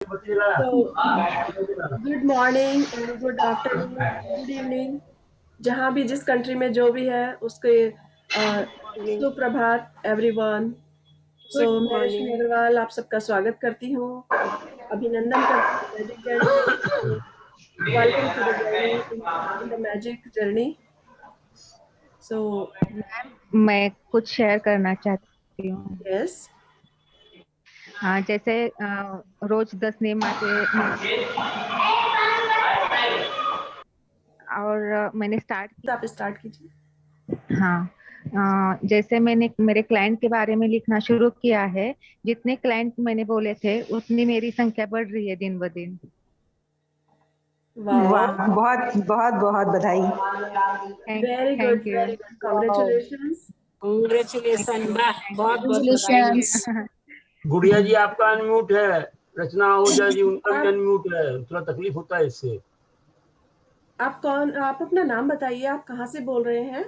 So, good morning and good afternoon, good evening, जहाँ भी जिस कंट्री में जो भी है उसके मॉर्निंग। सुप्रभात एवरीवन। गुड मैं रश्मि मॉर्निंग। अग्रवाल आप सबका स्वागत करती हूँ, अभिनंदन करती हूँ मैजिक जर्नी में। Welcome to the journey in the magic journey. So ma'am मैं कुछ शेयर करना चाहती हूँ। यस, हाँ, जैसे रोज 10 नियम आते और मैंने स्टार्ट आप स्टार्ट कीजिए। किया। हाँ, जैसे मैंने मेरे क्लाइंट के बारे में लिखना शुरू किया है। जितने क्लाइंट मैंने बोले थे उतनी मेरी संख्या बढ़ रही है दिन ब दिन। वाओ, वाह, बहुत बहुत बहुत बधाई। Thank you. Very good, congratulations. Congratulation, वाह, बहुत बहुत बधाई है। Congratulations. गुड़िया जी आपका अनम्यूट है। रचना आहूजा जी उनका भी आप अनम्यूट है, थोड़ा तकलीफ होता है इससे। आप अपना नाम बताइए, आप कहाँ से बोल रहे हैं?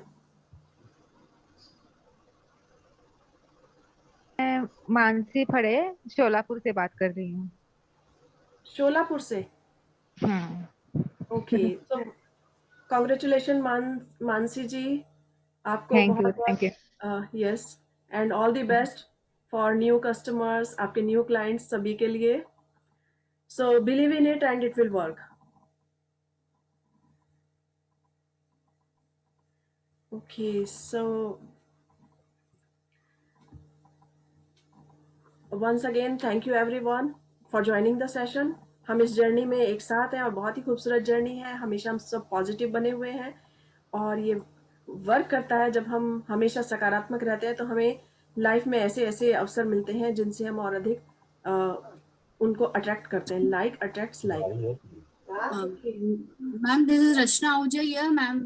मैं मानसी फड़े शोलापुर से बात कर रही हूँ। शोलापुर से। हम्म। ओके, तो कांग्रेचुलेशन मानसी जी, आपको थैंक यू, बहुत थैंक यू। बहुत yes, and all the best for new customers, आपके न्यू क्लाइंट्स सभी के लिए। So believe in it and it will work. Okay, so once again thank you everyone for joining the session. हम इस journey में एक साथ हैं और बहुत ही खूबसूरत जर्नी है। हमेशा हम सब पॉजिटिव बने हुए हैं और ये वर्क करता है। जब हम हमेशा सकारात्मक रहते हैं तो हमें लाइफ में ऐसे ऐसे अवसर मिलते हैं जिनसे हम और अधिक उनको अट्रैक्ट करते हैं। Like attracts like. Ma'am, this is Rachna Ahuja here, ma'am.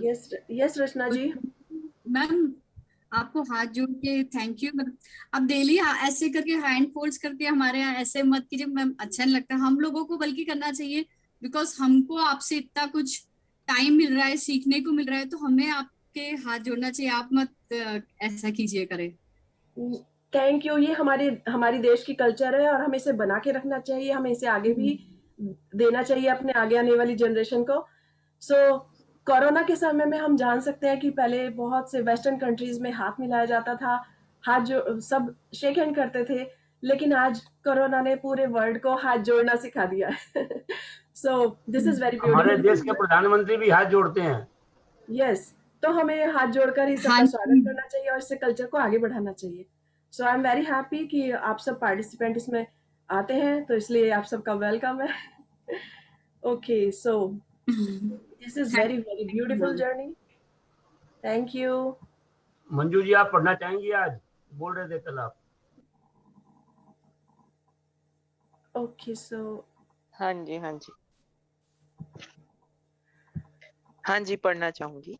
Yes yes Rachna ji. Ma'am, आपको हाथ जोड़ के थैंक यू। मतलब अब डेली ऐसे करके हैंड फोल्ड्स करके हमारे यहाँ ऐसे मत कीजिए मैम, अच्छा नहीं लगता हम लोगों को, बल्कि करना चाहिए। बिकॉज हमको आपसे इतना कुछ टाइम मिल रहा है, सीखने को मिल रहा है, तो हमें आपके हाथ जोड़ना चाहिए। आप मत ऐसा कीजिए करें। Thank you. ये हमारी हमारी देश की कल्चर है और हमें इसे बना के रखना चाहिए। हमें इसे आगे भी देना चाहिए अपने आगे आने वाली जनरेशन को। सो कोरोना के समय में हम जान सकते हैं कि पहले बहुत से वेस्टर्न कंट्रीज में हाथ मिलाया जाता था, हाथ जो सब शेक हैंड करते थे, लेकिन आज कोरोना ने पूरे वर्ल्ड को हाथ जोड़ना सिखा दिया है। सो दिस इज वेरी हमारे देश के ब्यूटीफुल। प्रधानमंत्री भी हाथ जोड़ते हैं। यस, तो हमें हाथ जोड़कर ही हाँ सबका स्वागत जी। करना चाहिए और इससे कल्चर को आगे बढ़ाना चाहिए। सो आई एम वेरी हैप्पी कि आप सब पार्टिसिपेंट इसमें आते हैं, तो इसलिए आप सबका वेलकम है। Okay, so this is thank very you beautiful ma'am. Journey. Thank you. Manju ji आप पढ़ना चाहेंगी? आज बोल रहे थे कल आप। ओके, सो हाँ जी, हाँ जी, हाँ जी, पढ़ना चाहूंगी।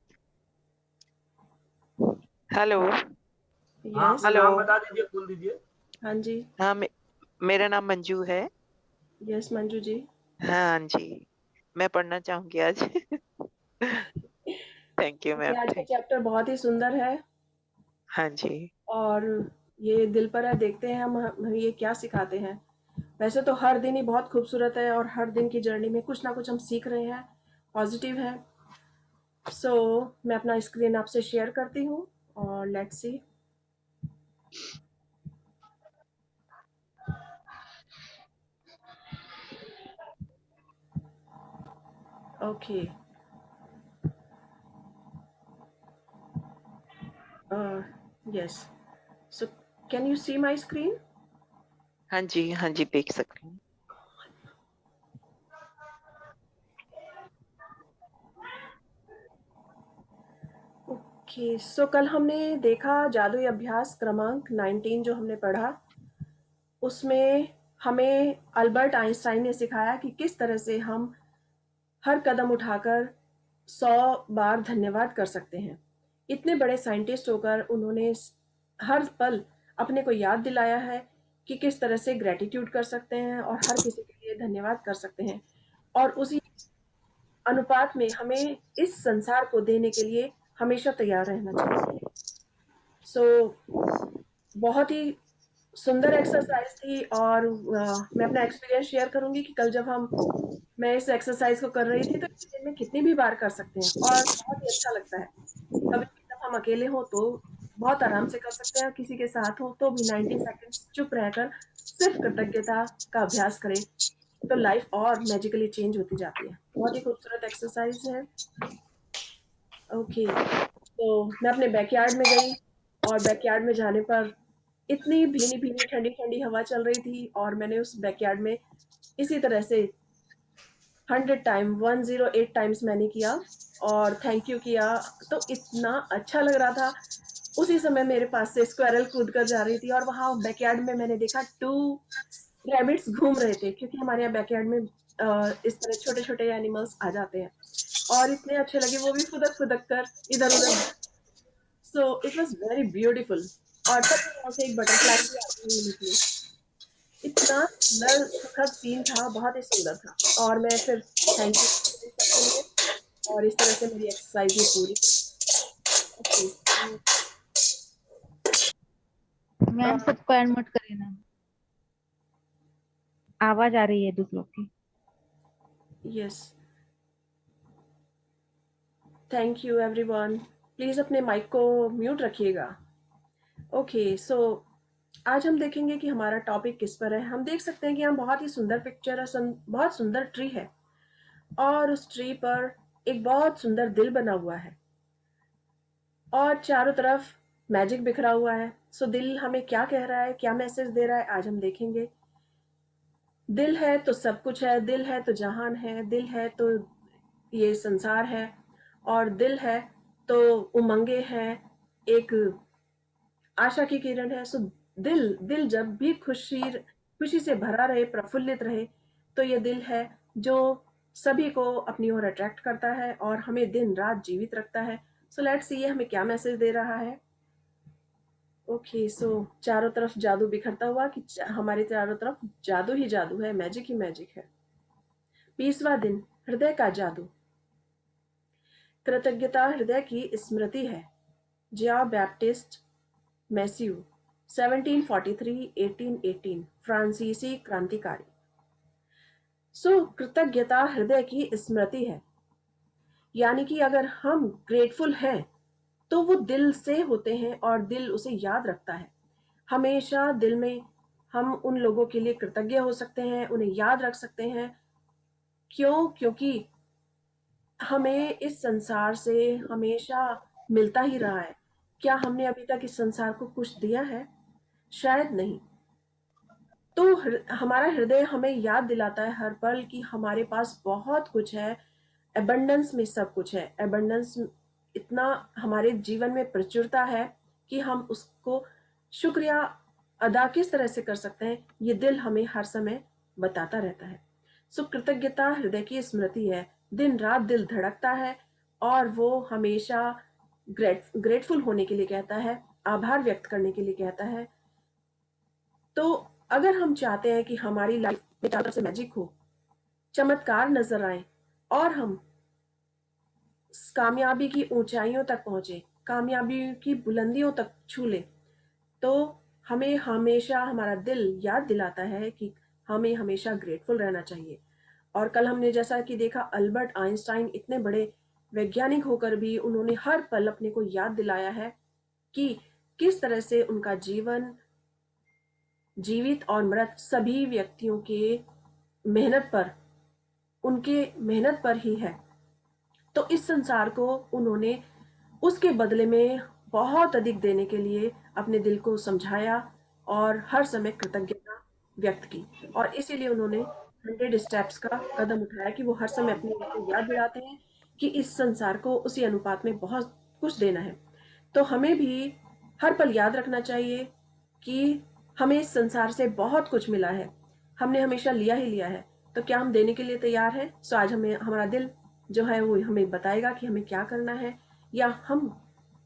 हेलो। हाँ यस, अपना हेलो। नाम बता दीजिए, खोल दीजिए। हाँ जी, हाँ, मेरा नाम मंजू है। यस मंजू जी। हाँ जी, मैं पढ़ना चाहूंगी आज। थैंक यू ओके, मैम, आज का थैंक। चैप्टर बहुत ही सुंदर है हाँ जी। और ये दिल पर है। देखते हैं हम ये क्या सिखाते हैं। वैसे तो हर दिन ही बहुत खूबसूरत है और हर दिन की जर्नी में कुछ ना कुछ हम सीख रहे हैं, पॉजिटिव है। सो मैं अपना स्क्रीन आपसे शेयर करती हूँ और let's see. Okay, yes, so can you see my screen? हाँ जी, हाँ जी, देख सकती हूँ। ओके, सो कल हमने देखा जादुई अभ्यास क्रमांक 19 जो हमने पढ़ा, उसमें हमें अल्बर्ट आइंस्टाइन ने सिखाया कि किस तरह से हम हर कदम उठाकर 100 बार धन्यवाद कर सकते हैं। इतने बड़े साइंटिस्ट होकर उन्होंने हर पल अपने को याद दिलाया है कि किस तरह से ग्रेटिट्यूड कर सकते हैं और हर किसी के लिए धन्यवाद कर सकते हैं। और उसी अनुपात में हमें इस संसार को देने के लिए हमेशा तैयार रहना चाहिए। सो बहुत ही सुंदर एक्सरसाइज थी। और मैं अपना एक्सपीरियंस शेयर करूंगी कि कल जब मैं इस एक्सरसाइज को कर रही थी, तो इसे दिन में कितनी भी बार कर सकते हैं और बहुत ही अच्छा लगता है। कभी भी जब हम अकेले हो तो बहुत आराम से कर सकते हैं, किसी के साथ हो तो भी 90 सेकंड्स चुप रहकर सिर्फ कृतज्ञता का अभ्यास करें, तो लाइफ और मैजिकली चेंज होती जाती है। बहुत ही खूबसूरत एक्सरसाइज है। ओके, तो मैं अपने बैकयार्ड में गई, और बैकयार्ड में जाने पर इतनी भीनी भीनी ठंडी ठंडी हवा चल रही थी, और मैंने उस बैकयार्ड में इसी तरह से 108 टाइम्स मैंने किया और थैंक यू किया। तो इतना अच्छा लग रहा था। उसी समय मेरे पास से स्क्वायरल कूद कर जा रही थी, और वहां बैकयार्ड में मैंने देखा 2 रैबिट्स घूम रहे थे, क्योंकि हमारे यहाँ बैकयार्ड में इस तरह छोटे छोटे एनिमल्स आ जाते हैं, और इतने अच्छे लगे, वो भी फुदक फुदक कर इधर उधर। So it was very beautiful. और तभी वहां से एक बटरफ्लाई भी आती हुई निकली। इतना सुंदर सुखद सीन था, बहुत ही सुंदर था। और मैं फिर थैंक यू सबके लिए, और इस तरह से मेरी एक्सरसाइज भी पूरी हुई। ओके, मैम सबको अनम्यूट करिए ना, आवाज आ रही है दूसरों की। Yes, thank you everyone. Please अपने माइक को म्यूट रखिएगा। ओके, सो आज हम देखेंगे कि हमारा टॉपिक किस पर है। हम देख सकते हैं कि यहाँ बहुत ही सुंदर पिक्चर है, बहुत सुंदर ट्री है, और उस ट्री पर एक बहुत सुंदर दिल बना हुआ है, और चारों तरफ मैजिक बिखरा हुआ है। सो दिल हमें क्या कह रहा है, क्या मैसेज दे रहा है, आज हम देखेंगे। दिल है तो सब कुछ है, दिल है तो जहान है, दिल है तो ये संसार है, और दिल है तो उमंगे हैं, एक आशा की किरण है। सो दिल दिल जब भी खुशी से भरा रहे, प्रफुल्लित रहे, तो ये दिल है जो सभी को अपनी ओर अट्रैक्ट करता है और हमें दिन रात जीवित रखता है। सो लेट्स सी ये हमें क्या मैसेज दे रहा है। ओके, सो चारों तरफ जादू बिखरता हुआ, कि हमारे चारों तरफ जादू ही जादू है, मैजिक ही मैजिक है। 20वां दिन, हृदय का जादू। कृतज्ञता हृदय की स्मृति है। जिया बैप्टिस्ट मैस्यू 1743-1818, फ्रांसीसी क्रांतिकारी। सो कृतज्ञता हृदय की स्मृति है, यानी कि अगर हम ग्रेटफुल हैं तो वो दिल से होते हैं और दिल उसे याद रखता है। हमेशा दिल में हम उन लोगों के लिए कृतज्ञ हो सकते हैं, उन्हें याद रख सकते हैं। क्यों? क्योंकि हमें इस संसार से हमेशा मिलता ही रहा है। क्या हमने अभी तक इस संसार को कुछ दिया है? शायद नहीं। तो हमारा हृदय हमें याद दिलाता है हर पल कि हमारे पास बहुत कुछ है, एबंडेंस में सब कुछ है। एबंडेंस इतना हमारे जीवन में प्रचुरता है कि हम उसको शुक्रिया अदा किस तरह से कर सकते हैं, ये दिल हमें हर समय बताता रहता है। सो कृतज्ञता हृदय की स्मृति है। दिन रात दिल धड़कता है, और वो हमेशा ग्रेटफुल होने के लिए कहता है, आभार व्यक्त करने के लिए कहता है। तो अगर हम चाहते हैं कि हमारी लाइफ में चारों तरफ से मैजिक हो, चमत्कार नजर आए, और हम कामयाबी की ऊंचाइयों तक पहुंचे, कामयाबी की बुलंदियों तक छू ले, तो हमें हमेशा हमारा दिल याद दिलाता है कि हमें हमेशा ग्रेटफुल रहना चाहिए। और कल हमने जैसा कि देखा, अल्बर्ट आइंस्टाइन इतने बड़े वैज्ञानिक होकर भी उन्होंने हर पल अपने को याद दिलाया है कि किस तरह से उनका जीवन, जीवित और मृत सभी व्यक्तियों के मेहनत पर, उनके मेहनत पर ही है। तो इस संसार को उन्होंने उसके बदले में बहुत अधिक देने के लिए अपने दिल को समझाया और हर समय कृतज्ञता व्यक्त की। और इसीलिए उन्होंने 100 स्टेप्स का कदम उठाया कि वो हर समय अपने दिल को याद दिलाते हैं कि इस संसार को उसी अनुपात में बहुत कुछ देना है। तो हमें भी हर पल याद रखना चाहिए कि हमें इस संसार से बहुत कुछ मिला है, हमने हमेशा लिया ही लिया है, तो क्या हम देने के लिए तैयार हैं? सो आज हमें हमारा दिल जो है वो हमें बताएगा कि हमें क्या करना है, या हम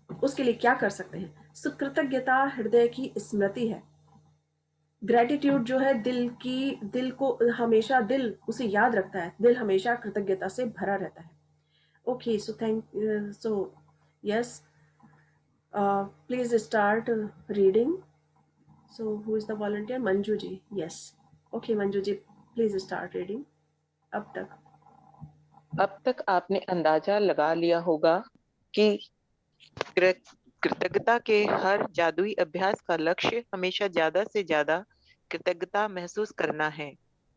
उसके लिए क्या कर सकते हैं। सो कृतज्ञता हृदय की स्मृति है। ग्रेटिट्यूड जो है दिल को हमेशा दिल उसे याद रखता है, दिल हमेशा कृतज्ञता से भरा रहता है। Okay, so yes, please start reading. So who is the volunteer? Manju ji. Yes. Okay, Manju ji, please start reading. अब तक आपने अंदाजा लगा लिया होगा कि कृतज्ञता के हर जादुई अभ्यास का लक्ष्य हमेशा ज्यादा से ज्यादा कृतज्ञता महसूस करना है।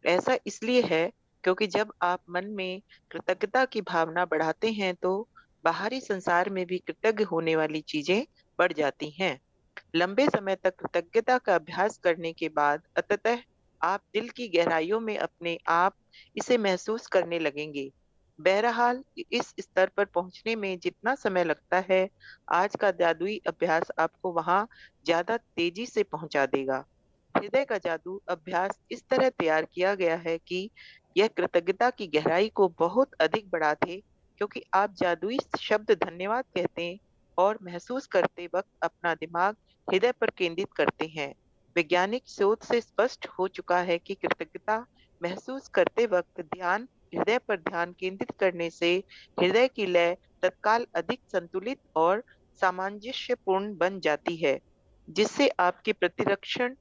ऐसा इसलिए है क्योंकि जब आप मन में कृतज्ञता की भावना बढ़ाते हैं तो बाहरी संसार में भी कृतज्ञ होने वाली चीजें बढ़ जाती हैं। लंबे समय तक कृतज्ञता का अभ्यास करने के बाद अंततः आप दिल की गहराइयों में अपने आप इसे महसूस करने लगेंगे। बहरहाल इस स्तर पर पहुंचने में जितना समय लगता है, आज का जादुई अभ्यास आपको वहां ज्यादा तेजी से पहुंचा देगा। हृदय का जादू अभ्यास इस तरह तैयार किया गया है कि यह कृतज्ञता की गहराई को बहुत अधिक बढ़ा दे, क्योंकि आप जादुई शब्द धन्यवाद कहते और महसूस करते वक्त अपना दिमाग हृदय पर केंद्रित करते हैं। वैज्ञानिक शोध से स्पष्ट हो चुका है कि कृतज्ञता महसूस करते वक्त ध्यान हृदय पर ध्यान केंद्रित करने से हृदय की लय तत्काल अधिक संतुलित और सामंजस्यपूर्ण बन जाती है, जिससे आपके प्रतिरक्षण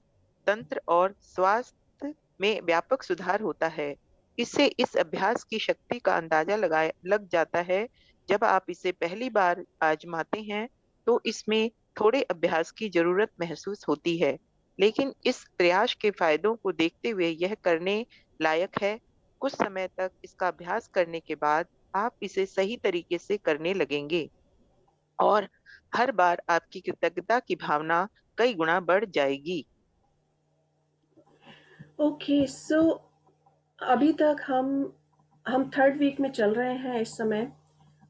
तंत्र और स्वास्थ्य में व्यापक सुधार होता है। इससे इस अभ्यास की शक्ति का अंदाजा लग जाता है। जब आप इसे पहली बार आजमाते हैं तो इसमें थोड़े अभ्यास की जरूरत महसूस होती है, लेकिन इस प्रयास के फायदों को देखते हुए यह करने लायक है। कुछ समय तक इसका अभ्यास करने के बाद आप इसे सही तरीके से करने लगेंगे और हर बार आपकी कृतज्ञता की भावना कई गुना बढ़ जाएगी। ओके, सो अभी तक हम थर्ड वीक में चल रहे हैं इस समय,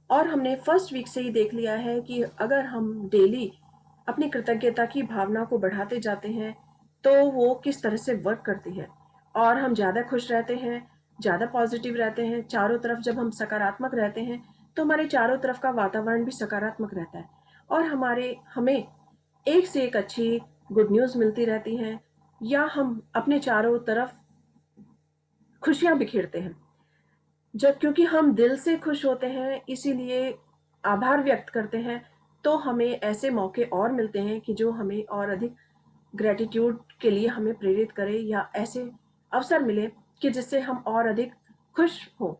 और हमने फर्स्ट वीक से ही देख लिया है कि अगर हम डेली अपनी कृतज्ञता की भावना को बढ़ाते जाते हैं तो वो किस तरह से वर्क करती है, और हम ज़्यादा खुश रहते हैं, ज़्यादा पॉजिटिव रहते हैं। चारों तरफ जब हम सकारात्मक रहते हैं तो हमारे चारों तरफ का वातावरण भी सकारात्मक रहता है, और हमें एक से एक अच्छी गुड न्यूज़ मिलती रहती हैं, या हम अपने चारों तरफ खुशियां बिखेरते हैं। जब क्योंकि हम दिल से खुश होते हैं, इसीलिए आभार व्यक्त करते हैं, तो हमें ऐसे मौके और मिलते हैं कि जो हमें और अधिक ग्रेटिट्यूड के लिए हमें प्रेरित करे, या ऐसे अवसर मिले कि जिससे हम और अधिक खुश हों।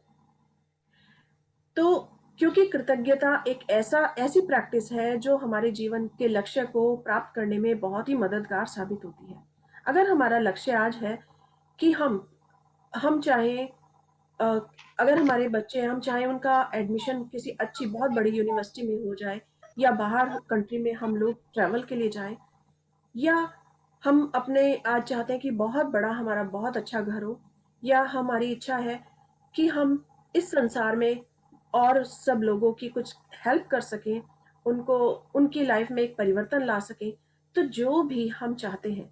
तो क्योंकि कृतज्ञता एक ऐसी प्रैक्टिस है जो हमारे जीवन के लक्ष्य को प्राप्त करने में बहुत ही मददगार साबित होती है। अगर हमारा लक्ष्य आज है कि हम चाहें, अगर हमारे बच्चे हैं, हम चाहें उनका एडमिशन किसी अच्छी बहुत बड़ी यूनिवर्सिटी में हो जाए, या बाहर कंट्री में हम लोग ट्रैवल के लिए जाएं, या हम अपने आज चाहते हैं कि बहुत बड़ा हमारा बहुत अच्छा घर हो, या हमारी इच्छा है कि हम इस संसार में और सब लोगों की कुछ हेल्प कर सकें, उनको उनकी लाइफ में एक परिवर्तन ला सकें, तो जो भी हम चाहते हैं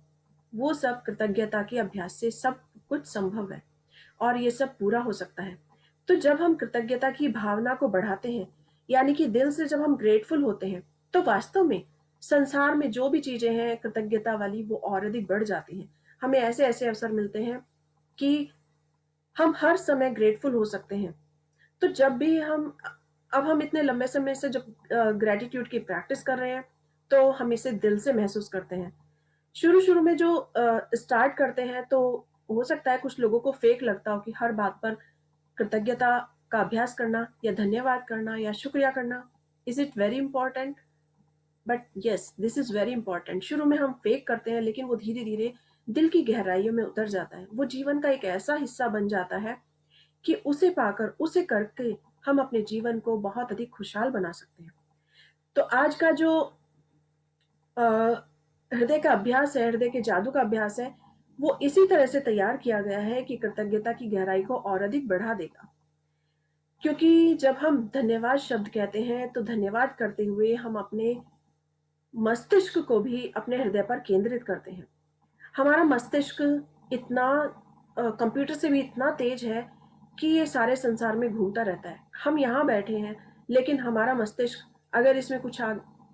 वो सब कृतज्ञता के अभ्यास से सब कुछ संभव है, और ये सब पूरा हो सकता है। तो जब हम कृतज्ञता की भावना को बढ़ाते हैं, यानी कि दिल से जब हम ग्रेटफुल होते हैं, तो वास्तव में संसार में जो भी चीजें हैं कृतज्ञता वाली, वो और अधिक बढ़ जाती हैं। हमें ऐसे ऐसे अवसर मिलते हैं कि हम हर समय ग्रेटफुल हो सकते हैं। तो जब भी हम इतने लंबे समय से जब ग्रेटिट्यूड की प्रैक्टिस कर रहे हैं, तो हम इसे दिल से महसूस करते हैं। शुरू शुरू में जो स्टार्ट करते हैं, तो हो सकता है कुछ लोगों को फेक लगता हो कि हर बात पर कृतज्ञता का अभ्यास करना, या धन्यवाद करना, या शुक्रिया करना, is it very important? But yes, this is very important. शुरू में हम फेक करते हैं, लेकिन वो धीरे धीरे दिल की गहराइयों में उतर जाता है। वो जीवन का एक ऐसा हिस्सा बन जाता है कि उसे पाकर, उसे करके हम अपने जीवन को बहुत अधिक खुशहाल बना सकते हैं। तो आज का जो हृदय का अभ्यास है, हृदय के जादू का अभ्यास है, वो इसी तरह से तैयार किया गया है कि कृतज्ञता की गहराई को और अधिक बढ़ा देगा। क्योंकि जब हम धन्यवाद शब्द कहते हैं, तो धन्यवाद करते हुए हम अपने मस्तिष्क को भी अपने हृदय पर केंद्रित करते हैं। हमारा मस्तिष्क इतना कंप्यूटर से भी इतना तेज है कि ये सारे संसार में घूमता रहता है। हम यहाँ बैठे हैं, लेकिन हमारा मस्तिष्क अगर इसमें कुछ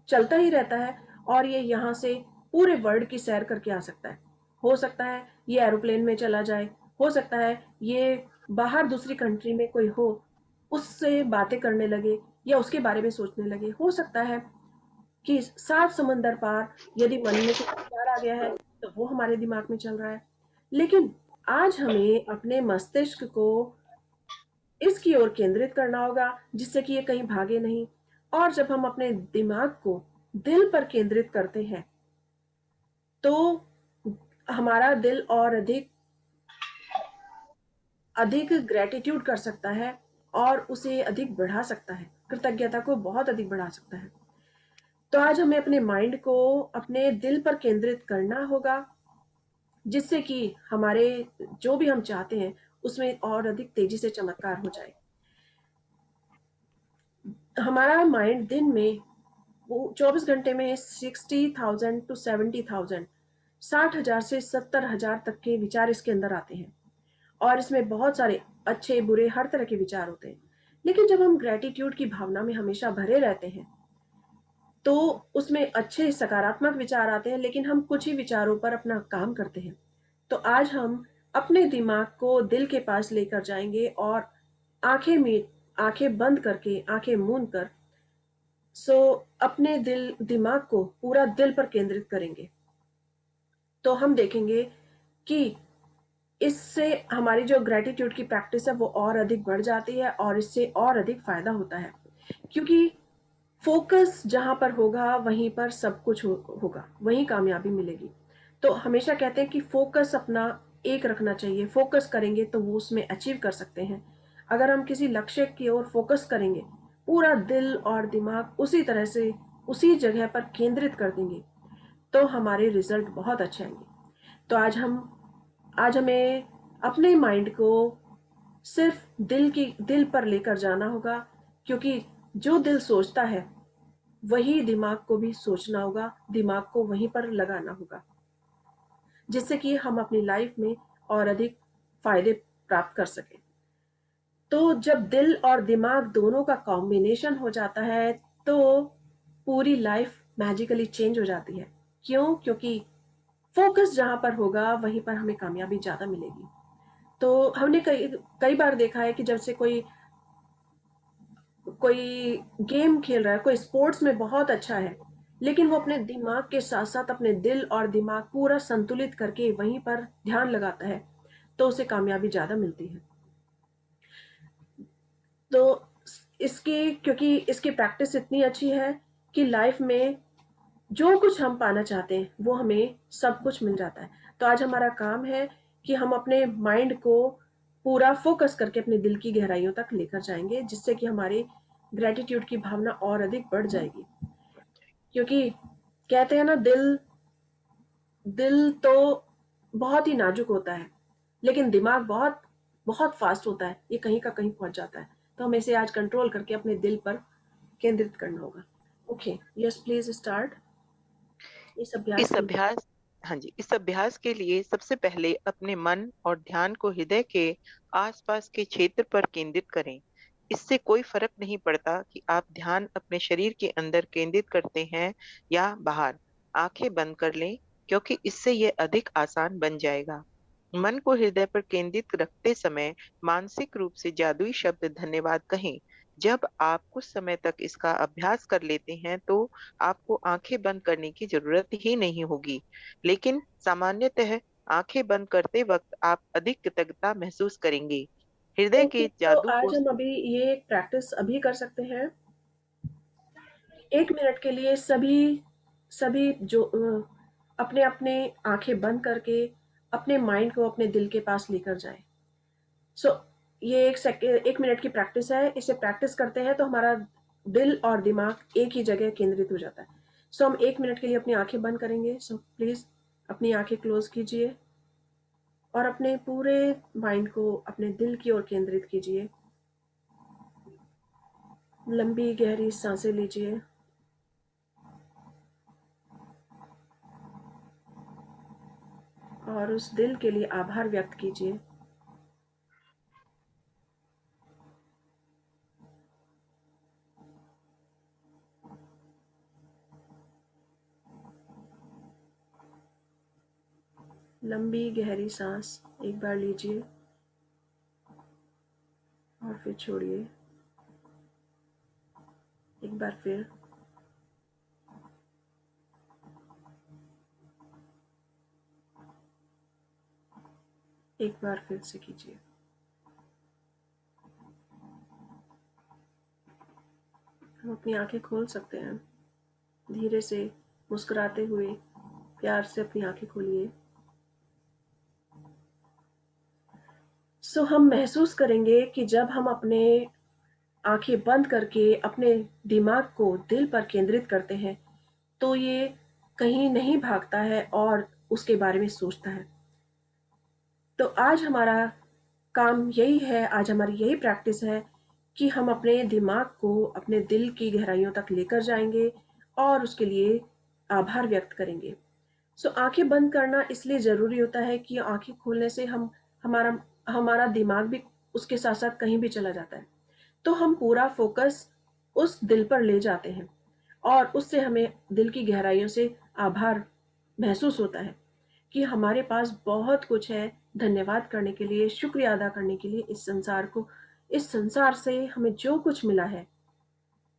चलता ही रहता है, और ये यहाँ से पूरे वर्ल्ड की सैर करके आ सकता है। हो सकता है ये एरोप्लेन में चला जाए, हो सकता है ये बाहर दूसरी कंट्री में कोई हो, उससे बातें करने लगे या उसके बारे में सोचने लगे। हो सकता है कि 7 समंदर पार यदि मन में कुछ विचार आ गया है, तो वो हमारे दिमाग में चल रहा है। लेकिन आज हमें अपने मस्तिष्क को इसकी ओर केंद्रित करना होगा जिससे कि ये कहीं भागे नहीं। और जब हम अपने दिमाग को दिल पर केंद्रित करते हैं तो हमारा दिल और अधिक अधिक ग्रेटिट्यूड कर सकता है और उसे अधिक बढ़ा सकता है, कृतज्ञता को बहुत अधिक बढ़ा सकता है। तो आज हमें अपने माइंड को अपने दिल पर केंद्रित करना होगा जिससे कि हमारे जो भी हम चाहते हैं उसमें और अधिक तेजी से चमत्कार हो जाए। हमारा माइंड दिन में वो 24 घंटे में 60,000 टू 70,000 60,000 से 70,000 तक के विचार इसके अंदर आते हैं और इसमें बहुत सारे अच्छे बुरे हर तरह के विचार होते हैं। लेकिन जब हम ग्रेटिट्यूड की भावना में हमेशा भरे रहते हैं तो उसमें अच्छे सकारात्मक विचार आते हैं, लेकिन हम कुछ ही विचारों पर अपना काम करते हैं। तो आज हम अपने दिमाग को दिल के पास लेकर जाएंगे और आंखें बंद करके आंखें मूंद कर अपने दिमाग को पूरा दिल पर केंद्रित करेंगे। तो हम देखेंगे कि इससे हमारी जो ग्रेटिट्यूड की प्रैक्टिस है वो और अधिक बढ़ जाती है और इससे और अधिक फायदा होता है, क्योंकि फोकस जहां पर होगा वहीं पर सब कुछ होगा, वहीं कामयाबी मिलेगी। तो हमेशा कहते हैं कि फोकस अपना एक रखना चाहिए, फोकस करेंगे तो वो उसमें अचीव कर सकते हैं। अगर हम किसी लक्ष्य की ओर फोकस करेंगे, पूरा दिल और दिमाग उसी तरह से उसी जगह पर केंद्रित कर देंगे तो हमारे रिजल्ट बहुत अच्छे आएंगे। तो आज हमें अपने माइंड को सिर्फ दिल पर लेकर जाना होगा, क्योंकि जो दिल सोचता है वही दिमाग को भी सोचना होगा, दिमाग को वहीं पर लगाना होगा, जिससे कि हम अपनी लाइफ में और अधिक फायदे प्राप्त कर सकें। तो जब दिल और दिमाग दोनों का कॉम्बिनेशन हो जाता है तो पूरी लाइफ मैजिकली चेंज हो जाती है। क्यों? क्योंकि फोकस जहां पर होगा वहीं पर हमें कामयाबी ज्यादा मिलेगी। तो हमने कई कई बार देखा है कि जब से कोई कोई गेम खेल रहा है, कोई स्पोर्ट्स में बहुत अच्छा है, लेकिन वो अपने दिमाग के साथ साथ अपने दिल और दिमाग पूरा संतुलित करके वहीं पर ध्यान लगाता है तो उसे कामयाबी ज्यादा मिलती है। तो क्योंकि इसकी प्रैक्टिस इतनी अच्छी है कि लाइफ में जो कुछ हम पाना चाहते हैं वो हमें सब कुछ मिल जाता है। तो आज हमारा काम है कि हम अपने माइंड को पूरा फोकस करके अपने दिल की गहराइयों तक लेकर जाएंगे, जिससे कि हमारी ग्रेटिट्यूड की भावना और अधिक बढ़ जाएगी। क्योंकि कहते हैं ना, दिल दिल तो बहुत ही नाजुक होता है, लेकिन दिमाग बहुत बहुत फास्ट होता है, ये कहीं का कहीं पहुंच जाता है। तो हमें इसे आज कंट्रोल करके अपने दिल पर केंद्रित करना होगा। ओके, यस प्लीज स्टार्ट इस अभ्यास इस के लिए। अभ्यास हाँ जी, इस अभ्यास के लिए सबसे पहले अपने मन और ध्यान को हृदय के आसपास के क्षेत्र पर केंद्रित करें। इससे कोई फर्क नहीं पड़ता कि आप ध्यान अपने शरीर के अंदर केंद्रित करते हैं या बाहर। आंखें बंद कर लें, क्योंकि इससे यह अधिक आसान बन जाएगा। मन को हृदय पर केंद्रित रखते समय मानसिक रूप से जादुई शब्द धन्यवाद कहें। जब आप कुछ समय तक इसका अभ्यास कर लेते हैं तो आपको आंखें बंद करने की जरूरत ही नहीं होगी। लेकिन सामान्यतः आंखें बंद करते वक्त आप अधिक कृतज्ञता महसूस करेंगे। हृदय ओके, के तो जादू को आज हम अभी ये प्रैक्टिस अभी कर सकते हैं। 1 मिनट के लिए सभी सभी जो अपने अपने आंखें बंद करके अपने माइंड को अपने दिल के पास लेकर जाएं। सो ये 1 मिनट की प्रैक्टिस है। इसे प्रैक्टिस करते हैं तो हमारा दिल और दिमाग एक ही जगह केंद्रित हो जाता है। हम 1 मिनट के लिए अपनी आंखें बंद करेंगे। प्लीज अपनी आंखें क्लोज कीजिए और अपने पूरे माइंड को अपने दिल की ओर केंद्रित कीजिए। लंबी गहरी सांसें लीजिए और उस दिल के लिए आभार व्यक्त कीजिए। लंबी गहरी सांस एक बार लीजिए और फिर छोड़िए। एक बार फिर। एक बार फिर से कीजिए। हम अपनी आंखें खोल सकते हैं, धीरे से मुस्कुराते हुए प्यार से अपनी आंखें खोलिए। सो हम महसूस करेंगे कि जब हम अपने आंखें बंद करके अपने दिमाग को दिल पर केंद्रित करते हैं, तो ये कहीं नहीं भागता है और उसके बारे में सोचता है। तो आज हमारा काम यही है, आज हमारी यही प्रैक्टिस है कि हम अपने दिमाग को अपने दिल की गहराइयों तक लेकर जाएंगे और उसके लिए आभार व्यक्त करेंगे। सो आंखें बंद करना इसलिए ज़रूरी होता है कि आंखें खोलने से हम हमारा हमारा दिमाग भी उसके साथ साथ कहीं भी चला जाता है, तो हम पूरा फोकस उस दिल पर ले जाते हैं और उससे हमें दिल की गहराइयों से आभार महसूस होता है कि हमारे पास बहुत कुछ है धन्यवाद करने के लिए, शुक्रिया अदा करने के लिए इस संसार से हमें जो कुछ मिला है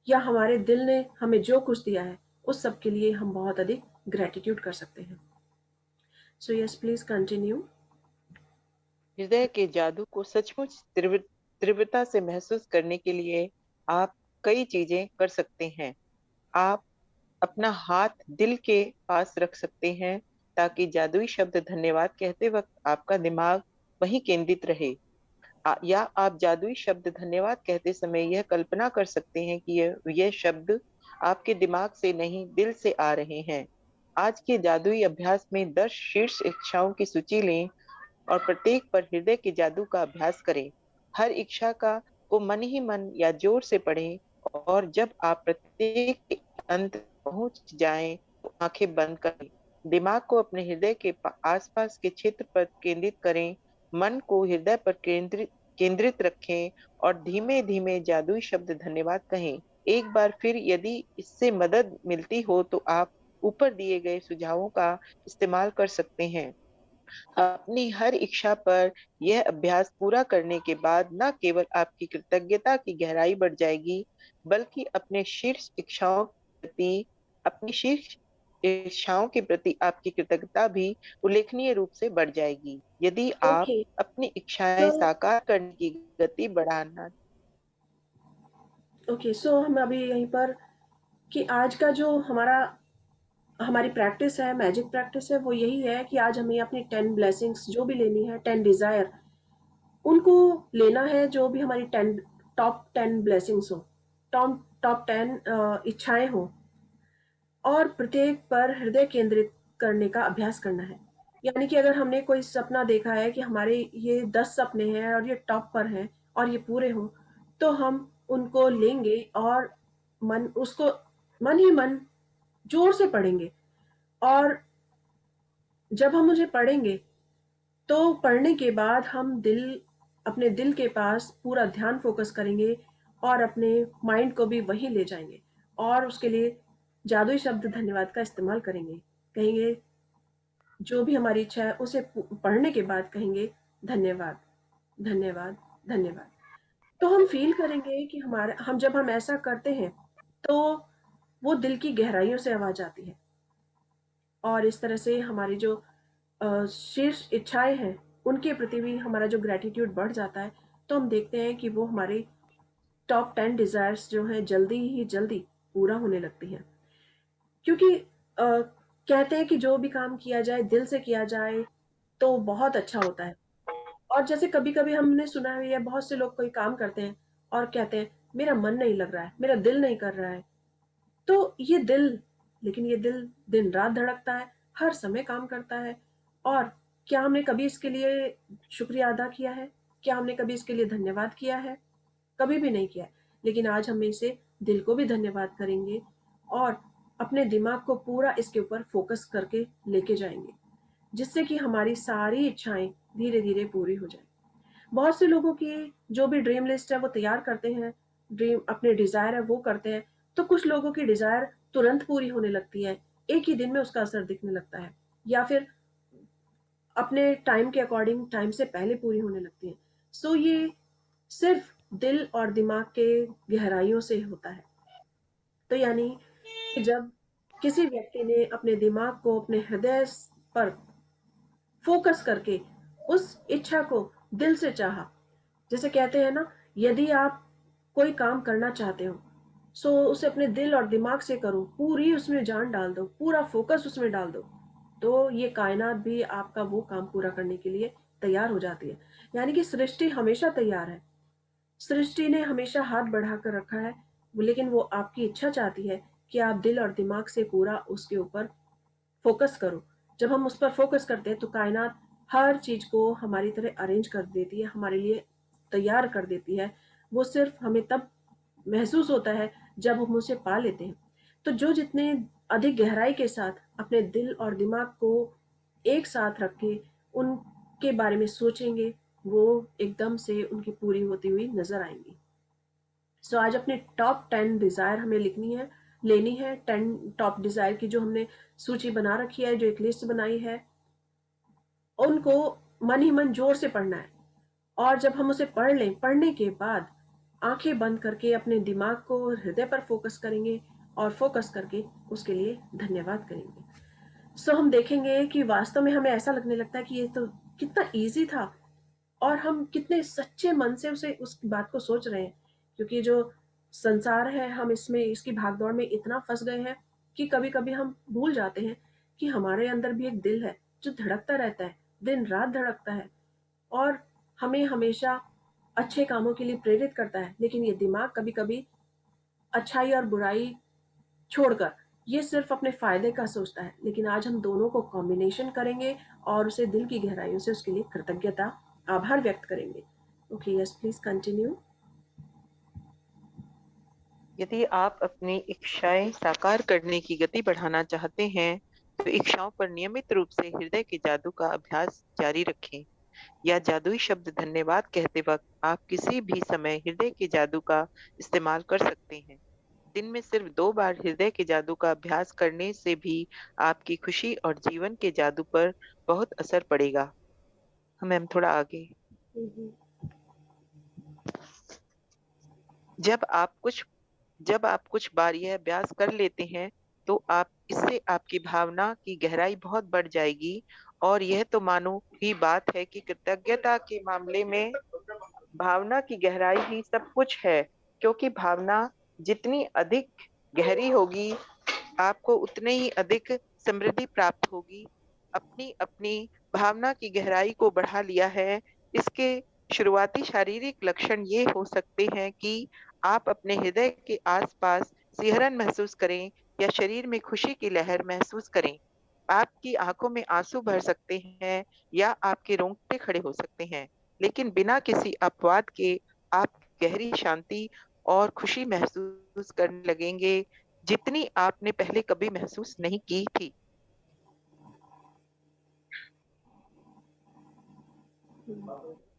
या हमारे दिल ने हमें जो कुछ दिया है, उस सब के लिए हम बहुत अधिक ग्रेटिट्यूड कर सकते हैं। So yes, please continue. हृदय के जादू को सचमुच तीव्रता से महसूस करने के लिए आप कई चीजें कर सकते हैं। आप अपना हाथ दिल के पास रख सकते हैं ताकि जादुई शब्द धन्यवाद कहते वक्त आपका दिमाग वहीं केंद्रित रहे। या आप जादुई शब्द धन्यवाद कहते समय यह कल्पना कर सकते हैं कि यह शब्द आपके दिमाग से नहीं, दिल से आ रहे हैं। आज के जादुई अभ्यास में 10 शीर्ष इच्छाओं की सूची लें और प्रत्येक पर हृदय के जादू का अभ्यास करें। हर इच्छा का को मन ही मन या जोर से पढ़ें और जब आप प्रत्येक के अंत पहुंच जाएं तो आंखें बंद करें। दिमाग को अपने हृदय के आसपास के क्षेत्र पर केंद्रित करें। मन को हृदय पर केंद्रित रखें और धीमे धीमे जादुई शब्द धन्यवाद कहें। एक बार फिर यदि इससे मदद मिलती हो तो आप ऊपर दिए गए सुझावों का इस्तेमाल कर सकते हैं। अपनी हर इच्छा पर यह अभ्यास पूरा करने के बाद न केवल आपकी कृतज्ञता की गहराई बढ़ जाएगी, बल्कि अपनी शीर्ष इच्छाओं के प्रति आपकी कृतज्ञता भी उल्लेखनीय रूप से बढ़ जाएगी। यदि आप ओके, अपनी इच्छाएं सो साकार करने की गति बढ़ाना हम अभी यहीं पर कि आज का जो हमारी प्रैक्टिस है, मैजिक प्रैक्टिस है, वो यही है कि आज हमें अपनी 10 ब्लेसिंग्स जो भी लेनी है, 10 डिजायर, उनको लेना है, जो भी हमारी 10 टॉप 10 ब्लेसिंग्स हो, टॉप टॉप 10 इच्छाएं हो, और प्रत्येक पर हृदय केंद्रित करने का अभ्यास करना है। यानी कि अगर हमने कोई सपना देखा है कि हमारे ये 10 सपने हैं और ये टॉप पर हैं और ये पूरे हों, तो हम उनको लेंगे और मन ही मन जोर से पढ़ेंगे। और जब हम उन्हें पढ़ेंगे, तो पढ़ने के बाद हम अपने दिल के पास पूरा ध्यान फोकस करेंगे और अपने माइंड को भी वहीं ले जाएंगे और उसके लिए जादुई शब्द धन्यवाद का इस्तेमाल करेंगे। कहेंगे जो भी हमारी इच्छा है उसे पढ़ने के बाद कहेंगे धन्यवाद, धन्यवाद, धन्यवाद। तो हम फील करेंगे कि हम ऐसा करते हैं तो वो दिल की गहराइयों से आवाज आती है और इस तरह से हमारी जो शीर्ष इच्छाएं हैं उनके प्रति भी हमारा जो ग्रेटिट्यूड बढ़ जाता है, तो हम देखते हैं कि वो हमारे टॉप 10 डिजायर्स जो हैं जल्दी ही जल्दी पूरा होने लगती हैं। क्योंकि कहते हैं कि जो भी काम किया जाए दिल से किया जाए तो बहुत अच्छा होता है। और जैसे कभी कभी हमने सुना है बहुत से लोग कोई काम करते हैं और कहते हैं मेरा मन नहीं लग रहा है, मेरा दिल नहीं कर रहा है। तो लेकिन ये दिल दिन रात धड़कता है, हर समय काम करता है। और क्या हमने कभी इसके लिए शुक्रिया अदा किया है? क्या हमने कभी इसके लिए धन्यवाद किया है? कभी भी नहीं किया है। लेकिन आज हम इसे दिल को भी धन्यवाद करेंगे और अपने दिमाग को पूरा इसके ऊपर फोकस करके लेके जाएंगे, जिससे कि हमारी सारी इच्छाएं धीरे धीरे पूरी हो जाए। बहुत से लोगों की जो भी ड्रीम लिस्ट है वो तैयार करते हैं, ड्रीम अपने डिजायर है वो करते हैं, तो कुछ लोगों की डिजायर तुरंत पूरी होने लगती है, एक ही दिन में उसका असर दिखने लगता है, या फिर अपने टाइम के अकॉर्डिंग टाइम से पहले पूरी होने लगती है। सो ये सिर्फ दिल और दिमाग के गहराइयों से होता है। तो यानी कि जब किसी व्यक्ति ने अपने दिमाग को अपने हृदय पर फोकस करके उस इच्छा को दिल से चाहा। जैसे कहते हैं ना, यदि आप कोई काम करना चाहते हो सो उसे अपने दिल और दिमाग से करो, पूरी उसमें जान डाल दो, पूरा फोकस उसमें डाल दो, तो ये कायनात भी आपका वो काम पूरा करने के लिए तैयार हो जाती है। यानी कि सृष्टि हमेशा तैयार है, सृष्टि ने हमेशा हाथ बढ़ा कर रखा है, लेकिन वो आपकी इच्छा चाहती है कि आप दिल और दिमाग से पूरा उसके ऊपर फोकस करो। जब हम उस पर फोकस करते हैं तो कायनात हर चीज को हमारी तरह अरेंज कर देती है, हमारे लिए तैयार कर देती है। वो सिर्फ हमें तब महसूस होता है जब हम उसे पा लेते हैं। तो जो जितने अधिक गहराई के साथ अपने दिल और दिमाग को एक साथ रख के उनके बारे में सोचेंगे, वो एकदम से उनकी पूरी होती हुई नजर आएंगी। सो आज अपने टॉप 10 डिजायर हमें लेनी है। 10 टॉप डिजायर की जो हमने सूची बना रखी है, जो एक लिस्ट बनाई है, उनको मन ही मन जोर से पढ़ना है। और जब हम उसे पढ़ लें, पढ़ने के बाद आंखें बंद करके अपने दिमाग को हृदय पर फोकस करेंगे और फोकस करके उसके लिए धन्यवाद करेंगे। सो हम देखेंगे कि वास्तव में हमें ऐसा लगने लगता है कि ये तो कितना इजी था, और हम कितने सच्चे मन से उसे उस बात को सोच रहे हैं। क्योंकि जो संसार है, हम इसमें इसकी भागदौड़ में इतना फंस गए हैं कि कभी कभी हम भूल जाते हैं कि हमारे अंदर भी एक दिल है जो धड़कता रहता है, दिन रात धड़कता है, और हमें हमेशा अच्छे कामों के लिए प्रेरित करता है। लेकिन ये दिमाग कभी कभी अच्छाई और बुराई छोड़कर ये सिर्फ अपने फायदे का सोचता है। लेकिन आज हम दोनों को कॉम्बिनेशन करेंगे और उसे दिल की गहराइयों से उसके लिए कृतज्ञता, आभार व्यक्त करेंगे। Okay, yes please continue. यदि आप अपनी इच्छाएं साकार करने की गति बढ़ाना चाहते हैं तो इच्छाओं पर नियमित रूप से हृदय के जादू का अभ्यास जारी रखें। यह जादुई शब्द धन्यवाद कहते वक्त आप किसी भी समय हृदय के जादू का इस्तेमाल कर सकते हैं। दिन में सिर्फ 2 बार हृदय के जादू का अभ्यास करने से भी आपकी खुशी और जीवन के जादू पर बहुत असर पड़ेगा। मैम थोड़ा आगे। जब आप कुछ बार यह अभ्यास कर लेते हैं तो आप इससे आपकी भावना की गहराई बहुत बढ़ जाएगी। और यह तो मानो ही बात है कि कृतज्ञता के मामले में भावना की गहराई ही सब कुछ है, क्योंकि भावना जितनी अधिक गहरी होगी आपको उतने ही अधिक समृद्धि प्राप्त होगी। अपनी अपनी भावना की गहराई को बढ़ा लिया है। इसके शुरुआती शारीरिक लक्षण ये हो सकते हैं कि आप अपने हृदय के आसपास सिहरन महसूस करें या शरीर में खुशी की लहर महसूस करें। आपकी आंखों में आंसू भर सकते हैं या आपके रोंगटे खड़े हो सकते हैं, लेकिन बिना किसी अपवाद के आप गहरी शांति और खुशी महसूस करने लगेंगे जितनी आपने पहले कभी महसूस नहीं की थी।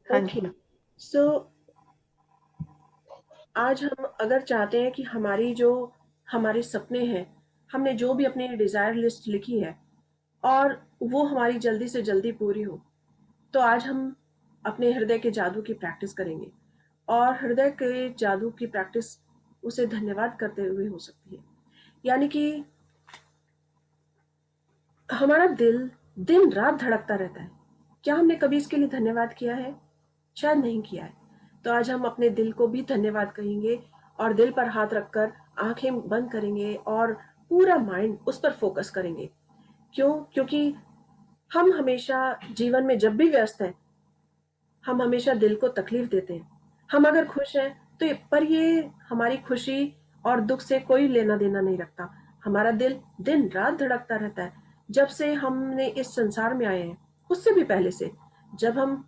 हाँ ओके, जी। सो आज हम अगर चाहते हैं कि हमारे सपने हैं, हमने जो भी अपनी डिजायर लिस्ट लिखी है और वो हमारी जल्दी से जल्दी पूरी हो, तो आज हम अपने हृदय के जादू की प्रैक्टिस करेंगे। और हृदय के जादू की प्रैक्टिस उसे धन्यवाद करते हुए हो सकती है। यानी कि हमारा दिल दिन रात धड़कता रहता है, क्या हमने कभी इसके लिए धन्यवाद किया है? शायद नहीं किया है। तो आज हम अपने दिल को भी धन्यवाद कहेंगे और दिल पर हाथ रखकर आंखें बंद करेंगे और पूरा माइंड उस पर फोकस करेंगे। क्यों? क्योंकि हम हमेशा जीवन में जब भी व्यस्त हैं, हम हमेशा दिल को तकलीफ देते हैं। हम अगर खुश हैं तो पर ये हमारी खुशी और दुख से कोई लेना देना नहीं रखता। हमारा दिल दिन रात धड़कता रहता है। जब से हमने इस संसार में आए हैं, उससे भी पहले से, जब हम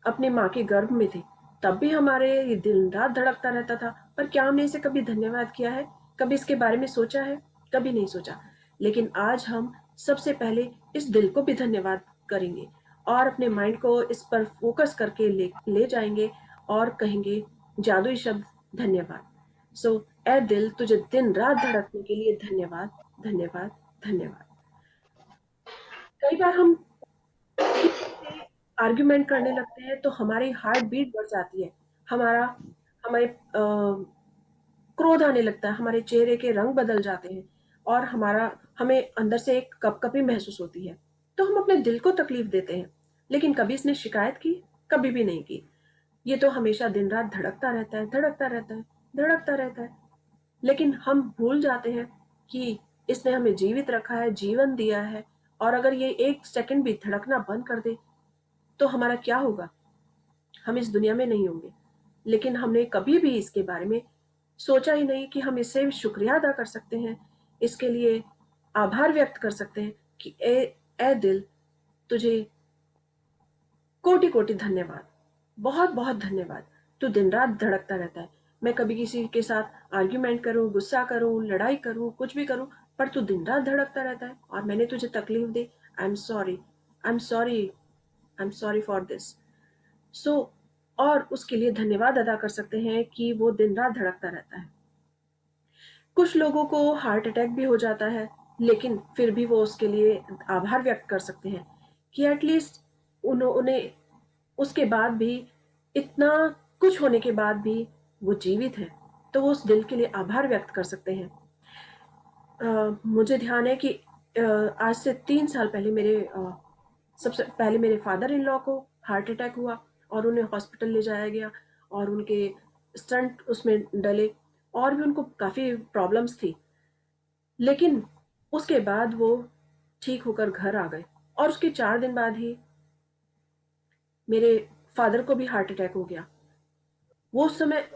अपने माँ के गर्भ में थे, तब भी हमारे ये दिन रात धड़कता रहता था। पर क्या हमने इसे कभी धन्यवाद किया है? कभी इसके बारे में सोचा है? कभी नहीं सोचा। लेकिन आज हम सबसे पहले इस दिल को भी धन्यवाद करेंगे और अपने माइंड को इस पर फोकस करके ले जाएंगे और कहेंगे जादुई शब्द धन्यवाद। सो ए दिल, तुझे दिन रात धड़कने के लिए धन्यवाद, धन्यवाद, धन्यवाद। कई बार हम आर्ग्यूमेंट करने लगते हैं तो हमारी हार्ट बीट बढ़ जाती है, हमारे क्रोध आने लगता है, हमारे चेहरे के रंग बदल जाते हैं और हमें अंदर से एक कपकपी महसूस होती है। तो हम अपने दिल को तकलीफ देते हैं। लेकिन कभी इसने शिकायत की? कभी भी नहीं की। ये तो हमेशा दिन रात धड़कता रहता है, धड़कता रहता है, धड़कता रहता है। लेकिन हम भूल जाते हैं कि इसने हमें जीवित रखा है, जीवन दिया है, और अगर ये 1 सेकंड भी धड़कना बंद कर दे तो हमारा क्या होगा? हम इस दुनिया में नहीं होंगे। लेकिन हमने कभी भी इसके बारे में सोचा ही नहीं कि हम इससे शुक्रिया अदा कर सकते हैं, इसके लिए आभार व्यक्त कर सकते हैं कि ए दिल, तुझे कोटि कोटि धन्यवाद, बहुत बहुत धन्यवाद। तू दिन रात धड़कता रहता है। मैं कभी किसी के साथ आर्ग्यूमेंट करूं, गुस्सा करूं, लड़ाई करूं, कुछ भी करूं, पर तू दिन रात धड़कता रहता है और मैंने तुझे तकलीफ दी। I am sorry, I am sorry, I am sorry for this. So और उसके लिए धन्यवाद अदा कर सकते हैं कि वो दिन रात धड़कता रहता है। कुछ लोगों को हार्ट अटैक भी हो जाता है, लेकिन फिर भी वो उसके लिए आभार व्यक्त कर सकते हैं कि एटलीस्ट उन्होंने उसके बाद भी, इतना कुछ होने के बाद भी वो जीवित है, तो वो उस दिल के लिए आभार व्यक्त कर सकते हैं। मुझे ध्यान है कि आज से 3 साल पहले सबसे पहले मेरे फादर इन लॉ को हार्ट अटैक हुआ और उन्हें हॉस्पिटल ले जाया गया और उनके स्टंट उसमें डले और भी उनको काफ़ी प्रॉब्लम्स थी। लेकिन उसके बाद वो ठीक होकर घर आ गए और उसके 4 दिन बाद ही मेरे फादर को भी हार्ट अटैक हो गया। वो उस समय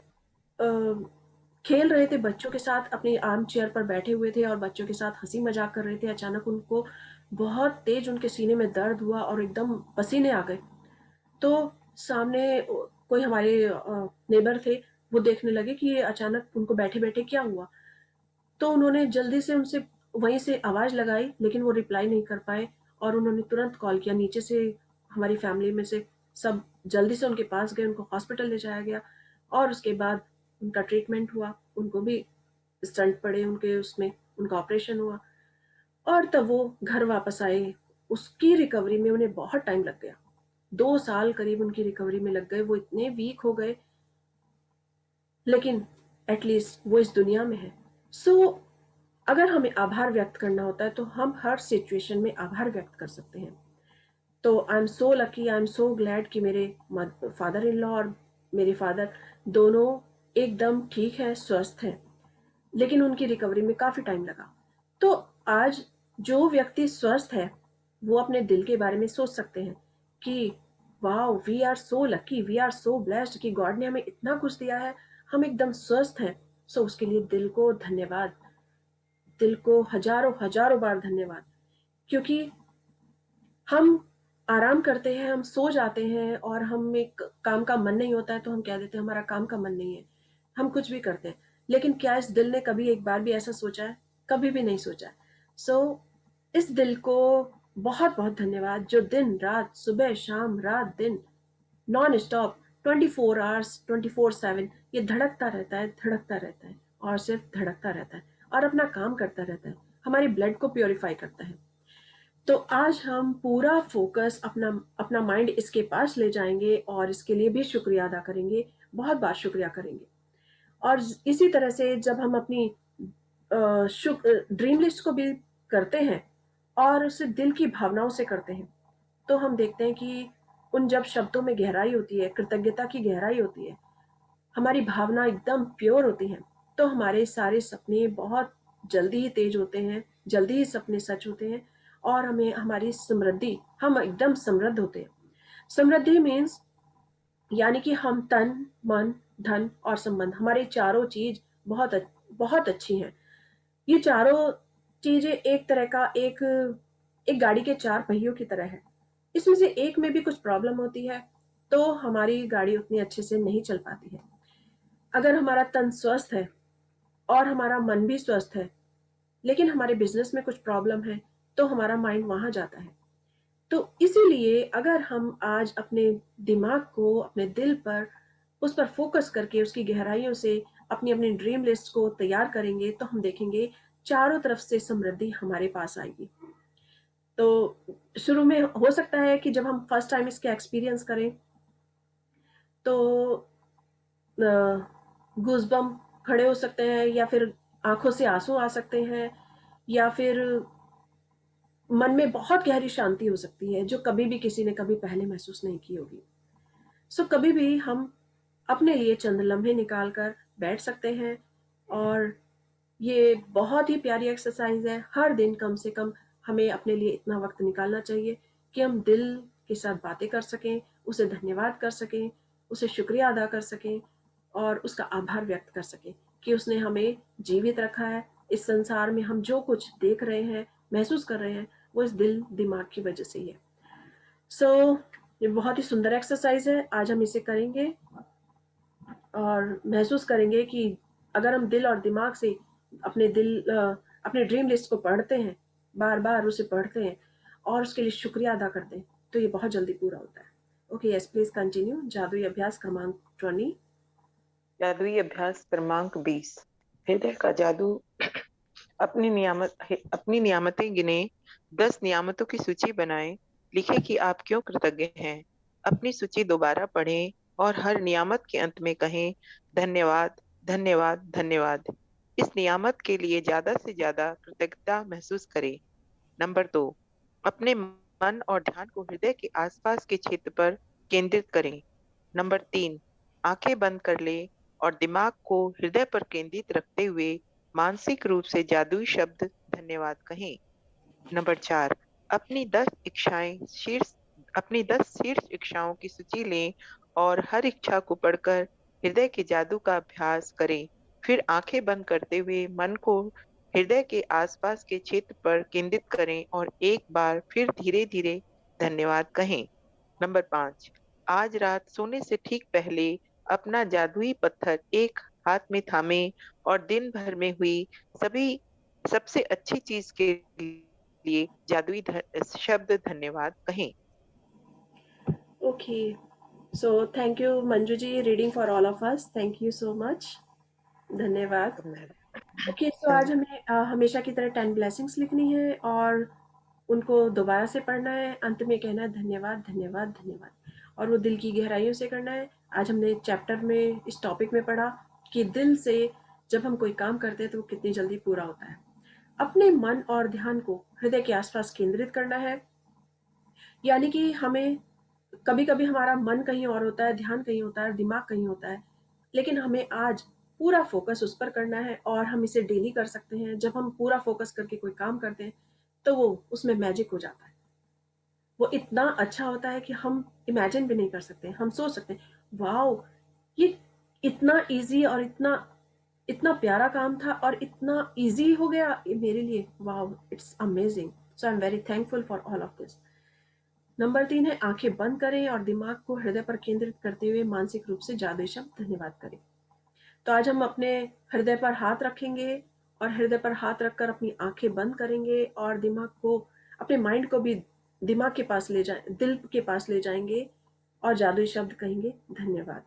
खेल रहे थे बच्चों के साथ, अपनी आर्म चेयर पर बैठे हुए थे और बच्चों के साथ हंसी मजाक कर रहे थे। अचानक उनको बहुत तेज उनके सीने में दर्द हुआ और एकदम पसीने आ गए। तो सामने कोई हमारे नेबर थे, वो देखने लगे कि ये अचानक उनको बैठे बैठे क्या हुआ। तो उन्होंने जल्दी से उनसे वहीं से आवाज़ लगाई, लेकिन वो रिप्लाई नहीं कर पाए और उन्होंने तुरंत कॉल किया। नीचे से हमारी फैमिली में से सब जल्दी से उनके पास गए, उनको हॉस्पिटल ले जाया गया और उसके बाद उनका ट्रीटमेंट हुआ। उनको भी स्टंट पड़े उनके, उसमें उनका ऑपरेशन हुआ और तब वो घर वापस आए। उसकी रिकवरी में उन्हें बहुत टाइम लग गया, 2 साल करीब उनकी रिकवरी में लग गए। वो इतने वीक हो गए, लेकिन एटलीस्ट वो इस दुनिया में है। सो अगर हमें आभार व्यक्त करना होता है तो हम हर सिचुएशन में आभार व्यक्त कर सकते हैं। तो I am so lucky, I am so glad कि मेरे फादर इन लॉ और मेरे फादर दोनों एकदम ठीक है, स्वस्थ हैं, लेकिन उनकी रिकवरी में काफ़ी टाइम लगा। तो आज जो व्यक्ति स्वस्थ है वो अपने दिल के बारे में सोच सकते हैं कि wow, we are so lucky, we are so blessed कि गॉड ने हमें इतना कुछ दिया है, हम एकदम स्वस्थ हैं। सो उसके लिए दिल को धन्यवाद, दिल को हजारों हजारों बार धन्यवाद। क्योंकि हम आराम करते हैं, हम सो जाते हैं और हम एक काम का मन नहीं होता है तो हम कह देते हैं हमारा काम का मन नहीं है, हम कुछ भी करते हैं। लेकिन क्या इस दिल ने कभी एक बार भी ऐसा सोचा है? कभी भी नहीं सोचा है। सो इस दिल को बहुत बहुत धन्यवाद जो दिन रात, सुबह शाम, रात दिन, नॉन स्टॉप 24 आवर्स 24/7 ये धड़कता रहता है, धड़कता रहता है और सिर्फ धड़कता रहता है और अपना काम करता रहता है, हमारी ब्लड को प्योरीफाई करता है। तो आज हम पूरा फोकस अपना अपना माइंड इसके पास ले जाएंगे और इसके लिए भी शुक्रिया अदा करेंगे, बहुत बार शुक्रिया करेंगे। और इसी तरह से जब हम अपनी ड्रीम लिस्ट को भी करते हैं और उसे दिल की भावनाओं से करते हैं, तो हम देखते हैं कि उन जब शब्दों में गहराई होती है, कृतज्ञता की गहराई होती है, हमारी भावना एकदम प्योर होती है, तो हमारे सारे सपने बहुत जल्दी ही तेज होते हैं, जल्दी ही सपने सच होते हैं और हमें हमारी समृद्धि, हम एकदम समृद्ध होते हैं। समृद्धि मीन्स यानी कि हम तन, मन, धन और संबंध, हमारे चारों चीज बहुत अच्छी हैं। ये चारों चीजें एक तरह का एक गाड़ी के 4 पहियों की तरह है। इसमें से एक में भी कुछ प्रॉब्लम होती है तो हमारी गाड़ी उतनी अच्छे से नहीं चल पाती है। अगर हमारा तन स्वस्थ है और हमारा मन भी स्वस्थ है, लेकिन हमारे बिजनेस में कुछ प्रॉब्लम है, तो हमारा माइंड वहां जाता है। तो इसीलिए अगर हम आज अपने दिमाग को, अपने दिल पर, उस पर फोकस करके उसकी गहराइयों से अपनी अपनी ड्रीम लिस्ट को तैयार करेंगे, तो हम देखेंगे चारों तरफ से समृद्धि हमारे पास आएगी। तो शुरू में हो सकता है कि जब हम फर्स्ट टाइम इसके एक्सपीरियंस करें तो गूजबम खड़े हो सकते हैं, या फिर आंखों से आंसू आ सकते हैं, या फिर मन में बहुत गहरी शांति हो सकती है जो कभी भी किसी ने कभी पहले महसूस नहीं की होगी। सो कभी भी हम अपने लिए चंद लम्हे निकाल कर बैठ सकते हैं, और ये बहुत ही प्यारी एक्सरसाइज है। हर दिन कम से कम हमें अपने लिए इतना वक्त निकालना चाहिए कि हम दिल के साथ बातें कर सकें, उसे धन्यवाद कर सकें, उसे शुक्रिया अदा कर सकें और उसका आभार व्यक्त कर सकें कि उसने हमें जीवित रखा है। इस संसार में हम जो कुछ देख रहे हैं, महसूस कर रहे हैं, वो इस दिल दिमाग की वजह से ही है। सो ये बहुत ही सुंदर एक्सरसाइज है। आज हम इसे करेंगे और महसूस करेंगे कि अगर हम दिल और दिमाग से अपने ड्रीम लिस्ट को पढ़ते हैं, बार बार उसे पढ़ते हैं और उसके लिए शुक्रिया अदा करते हैं, तो ये बहुत जल्दी पूरा होता है। Okay, yes please continue. जादुई अभ्यास क्रमांक 20। जादुई अभ्यास क्रमांक 20। हृदय का जादू। अपनी नियामतें गिने, 10 नियामतों की सूची बनाएं, लिखें कि आप क्यों कृतज्ञ हैं। अपनी सूची दोबारा पढ़ें और हर नियामत के अंत में कहें धन्यवाद, धन्यवाद, धन्यवाद। इस नियामत के लिए ज्यादा से ज्यादा कृतज्ञता महसूस करें। नंबर 2, अपने मन और ध्यान को हृदय के आसपास के क्षेत्र पर केंद्रित करें। नंबर 3, आंखें बंद कर लें और दिमाग को हृदय पर केंद्रित रखते हुए मानसिक रूप से जादुई शब्द धन्यवाद कहें। नंबर 4, अपनी 10 शीर्ष इच्छाओं की सूची लें और हर इच्छा को पढ़कर हृदय के जादू का अभ्यास करें। फिर आंखें बंद करते हुए मन को हृदय के आसपास के क्षेत्र पर केंद्रित करें और एक बार फिर धीरे धीरे धन्यवाद कहें। नंबर 5, आज रात सोने से ठीक पहले अपना जादुई पत्थर एक हाथ में थामे और दिन भर में हुई सबसे अच्छी चीज के लिए जादुई शब्द धन्यवाद कहें। Okay, so thank you Manju ji, reading for all of us. Thank you so much, धन्यवाद। ओके, सो आज हमें हमेशा की तरह 10 ब्लेसिंग्स लिखनी है और उनको दोबारा से पढ़ना है। अंत में कहना है धन्यवाद, धन्यवाद, धन्यवाद, और वो दिल की गहराइयों से करना है। आज हमने चैप्टर में इस टॉपिक में पढ़ा कि दिल से जब हम कोई काम करते हैं तो वो कितनी जल्दी पूरा होता है। अपने मन और ध्यान को हृदय के आसपास केंद्रित करना है, यानी कि हमें कभी कभी हमारा मन कहीं और होता है, ध्यान कहीं होता है, दिमाग कहीं होता है, लेकिन हमें आज पूरा फोकस उस पर करना है और हम इसे डेली कर सकते हैं। जब हम पूरा फोकस करके कोई काम करते हैं तो वो उसमें मैजिक हो जाता है। वो इतना अच्छा होता है कि हम इमेजिन भी नहीं कर सकते। हम सोच सकते हैं वाओ, ये इतना इजी और इतना इतना प्यारा काम था और इतना इजी हो गया मेरे लिए। Wow, it's amazing. So I am very thankful for all of this. Number 3 है आंखें बंद करें और दिमाग को हृदय पर केंद्रित करते हुए मानसिक रूप से जादुई शब्द धन्यवाद करें। तो आज हम अपने हृदय पर हाथ रखेंगे और हृदय पर हाथ रखकर अपनी आंखें बंद करेंगे और दिमाग को, अपने माइंड को भी दिमाग के पास ले जाए, दिल के पास ले जाएंगे और जादुई शब्द कहेंगे धन्यवाद।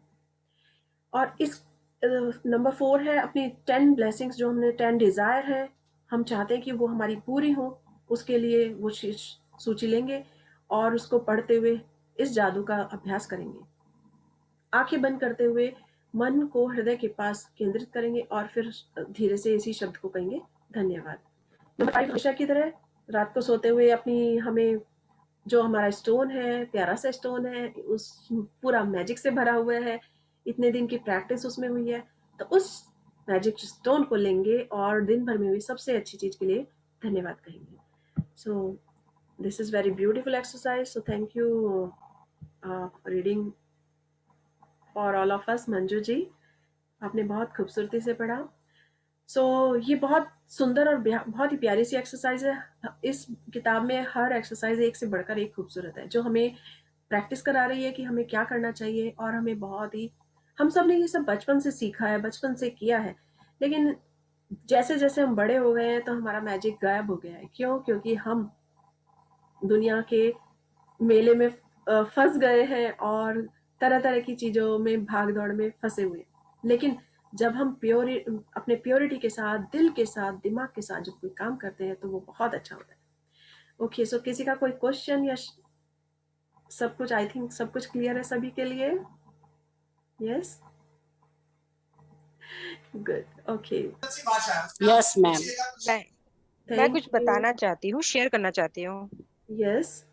और इस नंबर 4 है अपनी 10 ब्लेसिंग्स, जो हमने 10 डिजायर है, हम चाहते हैं कि वो हमारी पूरी हो, उसके लिए वो सूची लेंगे और उसको पढ़ते हुए इस जादू का अभ्यास करेंगे। आंखें बंद करते हुए मन को हृदय के पास केंद्रित करेंगे और फिर धीरे से इसी शब्द को कहेंगे धन्यवाद। नंबर 5, हमेशा की तरह रात को सोते हुए अपनी, हमें जो हमारा स्टोन है, प्यारा सा स्टोन है, उस पूरा मैजिक से भरा हुआ है, इतने दिन की प्रैक्टिस उसमें हुई है, तो उस मैजिक स्टोन को लेंगे और दिन भर में हुई सबसे अच्छी चीज के लिए धन्यवाद कहेंगे। So this is very beautiful exercise. So thank you reading for all of us. Manju ji, आपने बहुत खूबसूरती से पढ़ा। ये बहुत सुंदर और बहुत ही प्यारी सी एक्सरसाइज है। इस किताब में हर एक्सरसाइज एक से बढ़कर एक खूबसूरत है, जो हमें प्रैक्टिस करा रही है कि हमें क्या करना चाहिए। और हमें बहुत ही, हम सब ने ये सब बचपन से सीखा है, बचपन से किया है, लेकिन जैसे जैसे हम बड़े हो गए हैं तो हमारा मैजिक गायब हो गया है। क्यों? क्योंकि हम दुनिया के मेले में फंस गए हैं और तरह तरह की चीजों में भाग दौड़ में फंसे हुए। लेकिन जब हम अपने प्योरिटी के साथ, दिल के साथ, दिमाग के साथ जब कोई काम करते हैं तो वो बहुत अच्छा होता है। ओके, सो किसी का कोई क्वेश्चन या सब कुछ, आई थिंक सब कुछ क्लियर है सभी के लिए। Yes, good, okay, yes ma'am. मैं कुछ थैंक यू। बताना चाहती हूँ, शेयर करना चाहती हूँ। यस,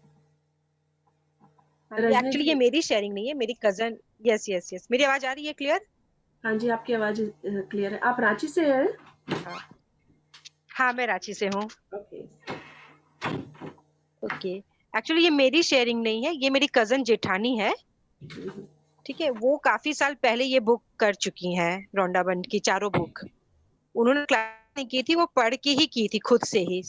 हाँ, ये रजनी एक्चुअली जी। ये मेरी शेयरिंग नहीं है, मेरी कजन। यस यस यस, मेरी आवाज आ रही है क्लियर? हाँ जी, आपकी आवाज़ क्लियर है। आप रांची से हैं? हाँ हाँ, मैं रांची से हूँ। ओके। ओके, एक्चुअली ये मेरी शेयरिंग नहीं है, ये मेरी कजन जेठानी है। ठीक है, वो काफी साल पहले ये बुक कर चुकी हैं, रोंडा बंड की चारों बुक। उन्होंने क्लास नहीं की थी, वो पढ़ के ही की थी खुद से ही।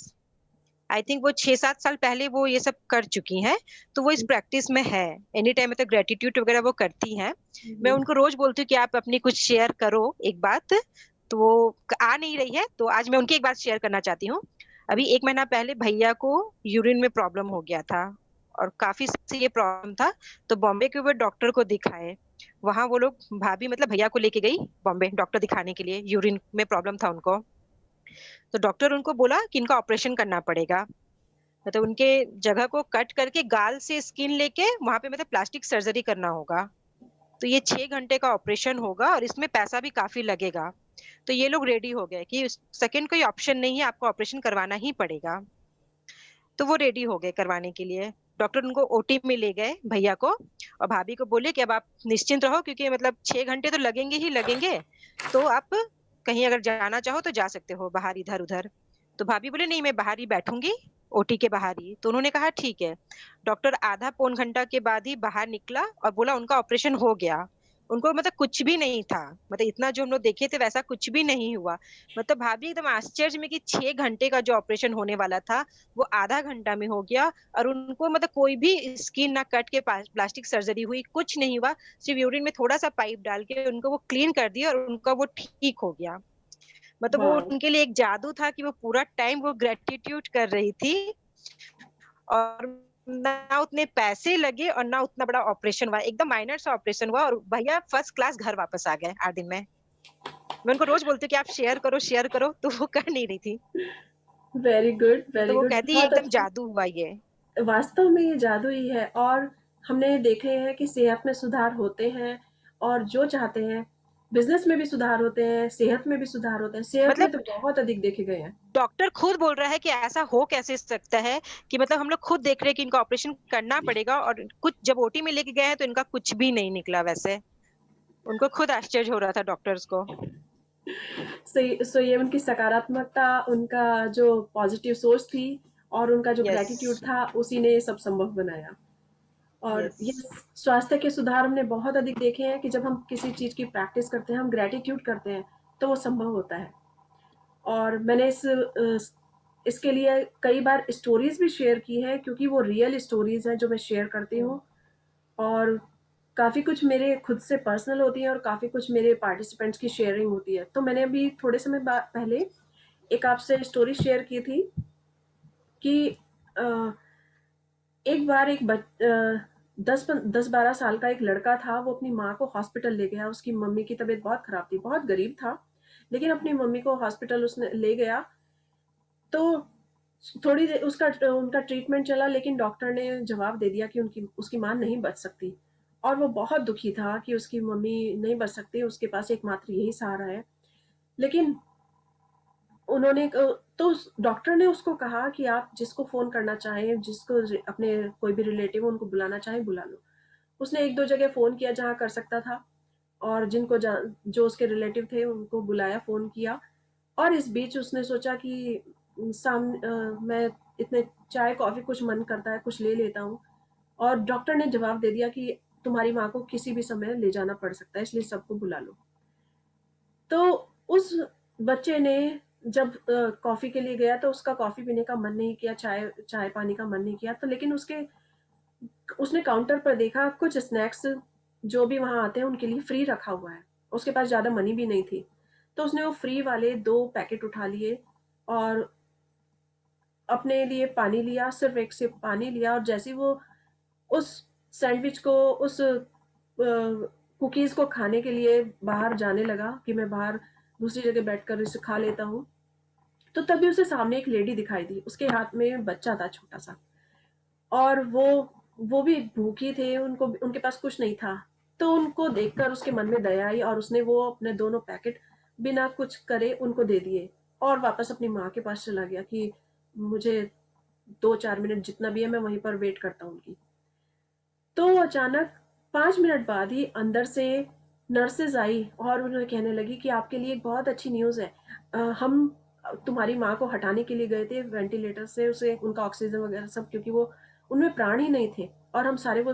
आई थिंक वो 6-7 साल पहले वो ये सब कर चुकी हैं, तो वो इस प्रैक्टिस में है। एनी टाइम मतलब ग्रेटिट्यूड वगैरह वो करती हैं। मैं उनको रोज बोलती हूँ कि आप अपनी कुछ शेयर करो एक बात, तो वो आ नहीं रही है, तो आज मैं उनकी एक बात शेयर करना चाहती हूँ। अभी 1 महीना पहले भैया को यूरिन में प्रॉब्लम हो गया था, और काफी से ये प्रॉब्लम था, तो बॉम्बे के वो डॉक्टर को दिखाए। वहां वो लोग, भाभी मतलब भैया को लेके गई बॉम्बे डॉक्टर दिखाने के लिए, यूरिन में प्रॉब्लम था उनको। तो डॉक्टर उनको बोला कि इनका ऑपरेशन करना पड़ेगा, मतलब उनके जगह को कट करके गाल से स्किन लेके वहां पे मतलब प्लास्टिक सर्जरी करना होगा। तो ये 6 घंटे का ऑपरेशन होगा और इसमें पैसा भी काफी लगेगा। तो ये लोग रेडी हो गए कि सेकंड कोई ऑप्शन नहीं है, आपको ऑपरेशन करवाना ही पड़ेगा। तो वो रेडी हो गए करवाने के लिए। डॉक्टर उनको ओटी में ले गए भैया को, और भाभी को बोले कि अब आप निश्चिंत रहो, क्योंकि मतलब 6 घंटे तो लगेंगे ही लगेंगे, तो आप कहीं अगर जाना चाहो तो जा सकते हो बाहर इधर उधर। तो भाभी बोले नहीं, मैं बाहर ही बैठूंगी, ओटी के बाहर ही। तो उन्होंने कहा ठीक है। डॉक्टर आधा पौन घंटा के बाद ही बाहर निकला और बोला उनका ऑपरेशन हो गया। उनको मतलब कुछ भी नहीं था, मतलब इतना जो हम लोग देखे थे वैसा कुछ भी नहीं हुआ। मतलब भाभी एकदम आश्चर्य में कि 6 घंटे का जो ऑपरेशन होने वाला था वो आधा घंटा में हो गया, और उनको मतलब कोई भी स्किन ना कट के प्लास्टिक सर्जरी हुई, कुछ नहीं हुआ। सिर्फ यूरिन में थोड़ा सा पाइप डाल के उनको वो क्लीन कर दिया और उनका वो ठीक हो गया। मतलब वो वाह! उनके लिए एक जादू था कि वो पूरा टाइम वो ग्रेटिट्यूड कर रही थी, और ना उतने पैसे लगे और ना उतना बड़ा ऑपरेशन हुआ, एकदम माइनर सा ऑपरेशन हुआ, और भैया फर्स्ट क्लास घर वापस आ गए 8 दिन में। मैं उनको रोज बोलती हूँ कि आप शेयर करो, तो वो कर नहीं रही थी। वेरी गुड, तो वेरी वो गुड। कहती है बहुत एकदम अच्छा। जादू हुआ ये। वास्तव में ये जादू ही है, और हमने देखे हैं कि सेहत में सुधार होते हैं, और जो चाहते हैं बिजनेस में भी सुधार होते हैं, सेहत में भी सुधार होते हैं। सेहत में तो मतलब बहुत अधिक देखे गए हैं। डॉक्टर खुद बोल रहा है कि ऐसा हो कैसे सकता है, कि मतलब हम लोग खुद देख रहे हैं कि इनका ऑपरेशन करना पड़ेगा, और कुछ जब ओटी में लेके गए हैं तो इनका कुछ भी नहीं निकला वैसे। उनको खुद आश्चर्य हो रहा था डॉक्टर्स को। सो ये उनकी सकारात्मकता, उनका जो पॉजिटिव सोच थी, और उनका जो यस ग्रेटिट्यूड था, उसी ने ये सब संभव बनाया। और ये यस स्वास्थ्य के सुधार हमने बहुत अधिक देखे हैं कि जब हम किसी चीज़ की प्रैक्टिस करते हैं, हम ग्रेटिट्यूड करते हैं, तो वो संभव होता है। और मैंने इसके लिए कई बार स्टोरीज भी शेयर की हैं, क्योंकि वो रियल स्टोरीज हैं जो मैं शेयर करती हूँ। और काफ़ी कुछ मेरे खुद से पर्सनल होती हैं, और काफ़ी कुछ मेरे पार्टिसिपेंट्स की शेयरिंग होती है। तो मैंने अभी थोड़े समय पहले एक आपसे स्टोरी शेयर की थी कि अ, एक बार 10-12 साल का एक लड़का था। वो अपनी माँ को हॉस्पिटल ले गया। उसकी मम्मी की तबीयत बहुत खराब थी, बहुत गरीब था, लेकिन अपनी मम्मी को हॉस्पिटल उसने ले गया। तो थोड़ी देर उसका उनका ट्रीटमेंट चला, लेकिन डॉक्टर ने जवाब दे दिया कि उनकी उसकी माँ नहीं बच सकती। और वो बहुत दुखी था कि उसकी मम्मी नहीं बच सकती, उसके पास एकमात्र यही सहारा है। लेकिन उन्होंने तो डॉक्टर ने उसको कहा कि आप जिसको फ़ोन करना चाहें, जिसको अपने कोई भी रिलेटिव उनको बुलाना चाहें, बुला लो। उसने 1-2 जगह फ़ोन किया जहाँ कर सकता था, और जो उसके रिलेटिव थे उनको बुलाया, फ़ोन किया। और इस बीच उसने सोचा कि मैं इतने चाय कॉफ़ी कुछ मन करता है, कुछ ले लेता हूँ। और डॉक्टर ने जवाब दे दिया कि तुम्हारी माँ को किसी भी समय ले जाना पड़ सकता है, इसलिए सबको बुला लो। तो उस बच्चे ने जब कॉफ़ी के लिए गया, तो उसका कॉफ़ी पीने का मन नहीं किया, चाय चाय पानी का मन नहीं किया। तो लेकिन उसने काउंटर पर देखा कुछ स्नैक्स जो भी वहाँ आते हैं उनके लिए फ्री रखा हुआ है। उसके पास ज़्यादा मनी भी नहीं थी। तो उसने वो फ्री वाले 2 पैकेट उठा लिए, और अपने लिए पानी लिया, सिर्फ़ 1 सिप पानी लिया। और जैसे ही वो उस सैंडविच को, उस कुकीज़ को खाने के लिए बाहर जाने लगा कि मैं बाहर दूसरी जगह बैठकर इसे खा लेता हूँ, तो तभी उसे सामने एक लेडी दिखाई दी। उसके हाथ में बच्चा था छोटा-सा, और वो भी भूखी थे, उनके पास कुछ नहीं था। तो उनको देखकर उसके मन में दया आई, और उसने वो अपने दोनों पैकेट बिना कुछ करे उनको दे दिए। और वापस अपनी माँ के पास चला गया कि मुझे 2-4 मिनट जितना भी है मैं वहीं पर वेट करता हूँ उनकी। तो अचानक 5 मिनट बाद ही अंदर से नर्सेज आई और उन्होंने कहने लगी कि आपके लिए एक बहुत अच्छी न्यूज़ है। हम तुम्हारी माँ को हटाने के लिए गए थे वेंटिलेटर से, उसे उनका ऑक्सीजन वगैरह सब, क्योंकि वो उनमें प्राण ही नहीं थे, और हम सारे वो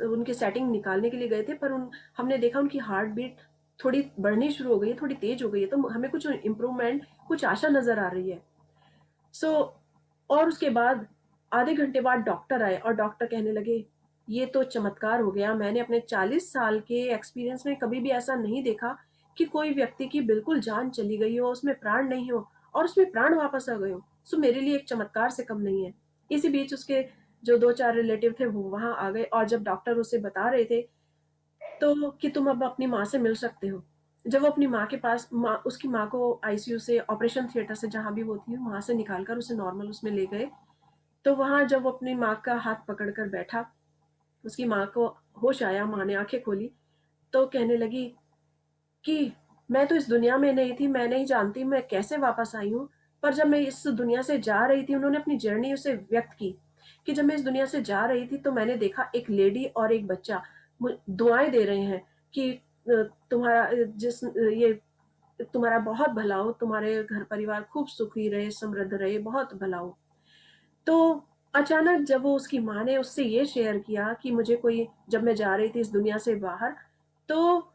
उनकी सेटिंग निकालने के लिए गए थे, पर हमने देखा उनकी हार्ट बीट थोड़ी बढ़नी शुरू हो गई है, थोड़ी तेज हो गई है, तो हमें कुछ इम्प्रूवमेंट, कुछ आशा नजर आ रही है। और उसके बाद आधे घंटे बाद डॉक्टर आए और डॉक्टर कहने लगे ये तो चमत्कार हो गया, मैंने अपने 40 साल के एक्सपीरियंस में कभी भी ऐसा नहीं देखा कि कोई व्यक्ति की बिल्कुल जान चली गई हो, उसमें प्राण नहीं हो और उसमें प्राण वापस आ गए हो। सो मेरे लिए एक चमत्कार से कम नहीं है। इसी बीच उसके जो 2-4 रिलेटिव थे वो वहां आ गए, और जब डॉक्टर उसे बता रहे थे तो कि तुम अब अपनी माँ से मिल सकते हो, जब वो अपनी माँ के पास उसकी माँ को आईसीयू से, ऑपरेशन थिएटर से, जहां भी वो थी वहां से निकालकर उसे नॉर्मल उसमें ले गए, तो वहां जब वो अपनी माँ का हाथ पकड़कर बैठा, उसकी माँ को होश आया, माँ ने आंखें खोली तो कहने लगी कि मैं तो इस दुनिया में नहीं थी, मैं नहीं जानती मैं कैसे वापस आई हूँ, पर जब मैं इस दुनिया से जा रही थी, उन्होंने अपनी जर्नी उसे व्यक्त की कि जब मैं इस दुनिया से जा रही थी तो मैंने देखा एक लेडी और एक बच्चा दुआएं दे रहे हैं कि तुम्हारा ये तुम्हारा बहुत भला हो, तुम्हारे घर परिवार खूब सुखी रहे, समृद्ध रहे, बहुत भला हो। तो अचानक जब वो उसकी माँ ने उससे ये शेयर किया कि मुझे कोई, जब मैं जा रही थी इस दुनिया से बाहर, तो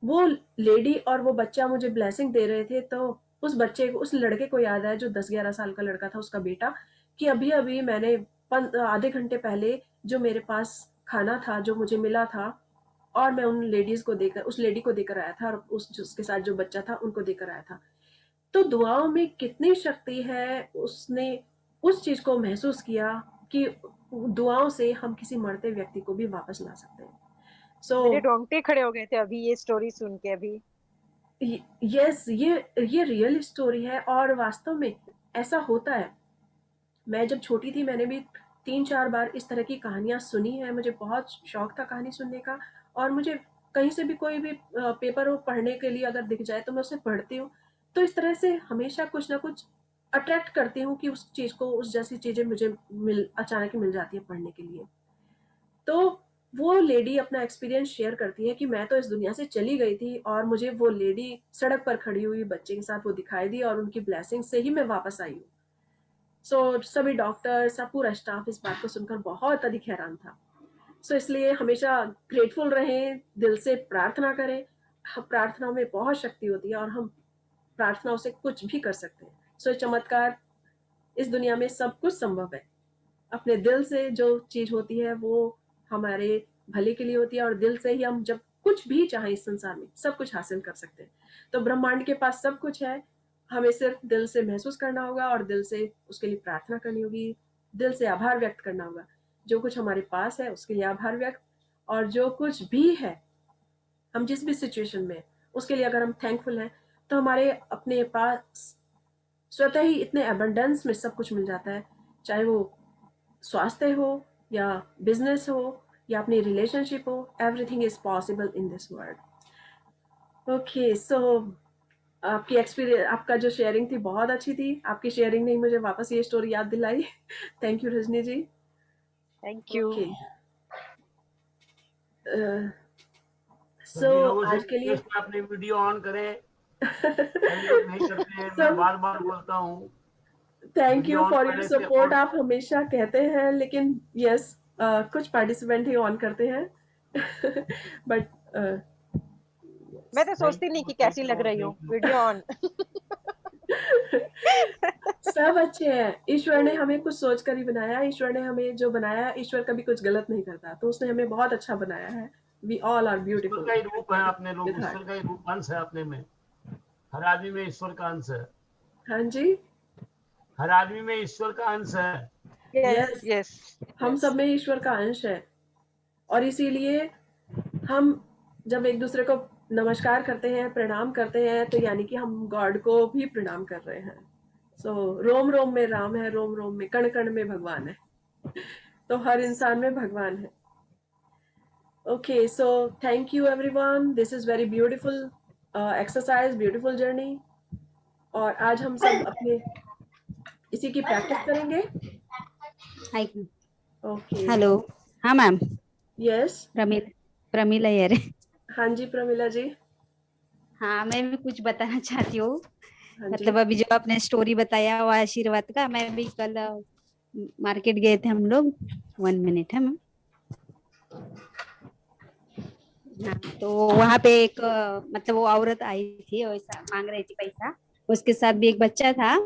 वो लेडी और वो बच्चा मुझे ब्लेसिंग दे रहे थे, तो उस बच्चे को, उस लड़के को याद आया जो 10-11 साल का लड़का था, उसका बेटा, कि अभी अभी मैंने आधे घंटे पहले जो मेरे पास खाना था जो मुझे मिला था, और मैं उन लेडीज को देकर, उस लेडी को देकर आया था, और उसके साथ जो बच्चा था उनको देकर आया था। तो दुआओं में कितनी शक्ति है, उसने उस चीज को महसूस किया कि दुआओं से हम किसी मरते व्यक्ति को भी वापस ला सकते हैं। मेरे सो रोंगटे खड़े हो गए थे अभी ये स्टोरी सुन के अभी। यस, ये रियल स्टोरी है और वास्तव में ऐसा होता है। मैं जब छोटी थी मैंने भी 3-4 बार इस तरह की कहानियां सुनी है, मुझे बहुत शौक था कहानी सुनने का, और मुझे कहीं से भी कोई भी पेपर हो पढ़ने के लिए अगर दिख जाए तो मैं उसे पढ़ती हूँ। तो इस तरह से हमेशा कुछ ना कुछ अट्रैक्ट करती हूँ कि उस चीज को, उस जैसी चीजें मुझे अचानक ही मिल जाती है पढ़ने के लिए। तो वो लेडी अपना एक्सपीरियंस शेयर करती है कि मैं तो इस दुनिया से चली गई थी और मुझे वो लेडी सड़क पर खड़ी हुई बच्चे के साथ वो दिखाई दी, और उनकी ब्लेसिंग से ही मैं वापस आई हूँ। सभी डॉक्टर, सब पूरा स्टाफ इस बात को सुनकर बहुत अधिक हैरान था। इसलिए हमेशा ग्रेटफुल रहें, दिल से प्रार्थना करें। प्रार्थना में बहुत शक्ति होती है और हम प्रार्थनाओं से कुछ भी कर सकते हैं। चमत्कार, इस दुनिया में सब कुछ संभव है। अपने दिल से जो चीज होती है वो हमारे भले के लिए होती है, और दिल से ही हम जब कुछ भी चाहें इस संसार में सब कुछ हासिल कर सकते हैं। तो ब्रह्मांड के पास सब कुछ है, हमें सिर्फ दिल से महसूस करना होगा और दिल से उसके लिए प्रार्थना करनी होगी, दिल से आभार व्यक्त करना होगा। जो कुछ हमारे पास है उसके लिए आभार व्यक्त, और जो कुछ भी है, हम जिस भी सिचुएशन में उसके लिए अगर हम थैंकफुल हैं तो हमारे अपने पास स्वतः ही इतने अबंडेंस में सब कुछ मिल जाता है, चाहे वो स्वास्थ्य हो या बिजनेस हो या अपनी रिलेशनशिप हो। Everything is possible in this world. Okay, so आपकी एक्सपीरियंस, आपका जो शेयरिंग थी बहुत अच्छी थी, आपकी शेयरिंग ने मुझे वापस ये स्टोरी याद दिलाई। Thank you Rajni ji. Thank you. Okay, so सभी लोगों से आज के लिए रिक्वेस्ट है अपनी वीडियो ऑन करें। कई लोग नहीं करते हैं, मैं बार बार बोलता हूँ। Thank video you on for your पहले से सपोर्ट। ऑन। आप हमेशा कहते हैं, लेकिन यस, कुछ पार्टिसिपेंट ही ऑन करते हैं। बट मैं तो थैंक सोचती नहीं यू, कि थैंक कैसी लग यू, रही हूँ थैंक यू। Video on. सब अच्छे हैं। ईश्वर ने हमें कुछ सोच कर ही बनाया। ईश्वर ने हमें जो बनाया, ईश्वर कभी कुछ गलत नहीं करता, तो उसने हमें बहुत अच्छा बनाया है। वी ऑल आर ईश्वर ब्यूटीफुल का ही रूप है अपने लोग, विद ईश्वर हार्ट। का ही रूप, अंश है अपने में। हर आदमी में ईश्वर का अंश है। हाँ जी, हर आदमी में ईश्वर का अंश है। यस यस, यस हम यस। सब में ईश्वर का अंश है, और इसीलिए हम जब एक दूसरे को नमस्कार करते हैं, प्रणाम करते हैं, तो यानी कि हम गॉड को भी प्रणाम कर रहे हैं। रोम रोम में राम है, रोम रोम में, कण कण में भगवान है। तो हर इंसान में भगवान है। Okay, so thank you everyone. This is very beautiful exercise, beautiful journey. और आज हम सब अपने इसी की प्रैक्टिस करेंगे। ओके। हेलो, हाँ मैम, यस। प्रमिला यार। हाँ जी प्रमिला जी। हाँ, मैं भी कुछ बताना चाहती हूँ। हाँ जी। मतलब अभी जो आपने स्टोरी बताया वो आशीर्वाद का, मैं भी कल मार्केट गए थे हम लोग। 1 मिनट है मैम। हाँ, तो वहाँ पे एक मतलब वो औरत आई थी, वैसा मांग रही थी पैसा। उसके साथ भी एक बच्चा था।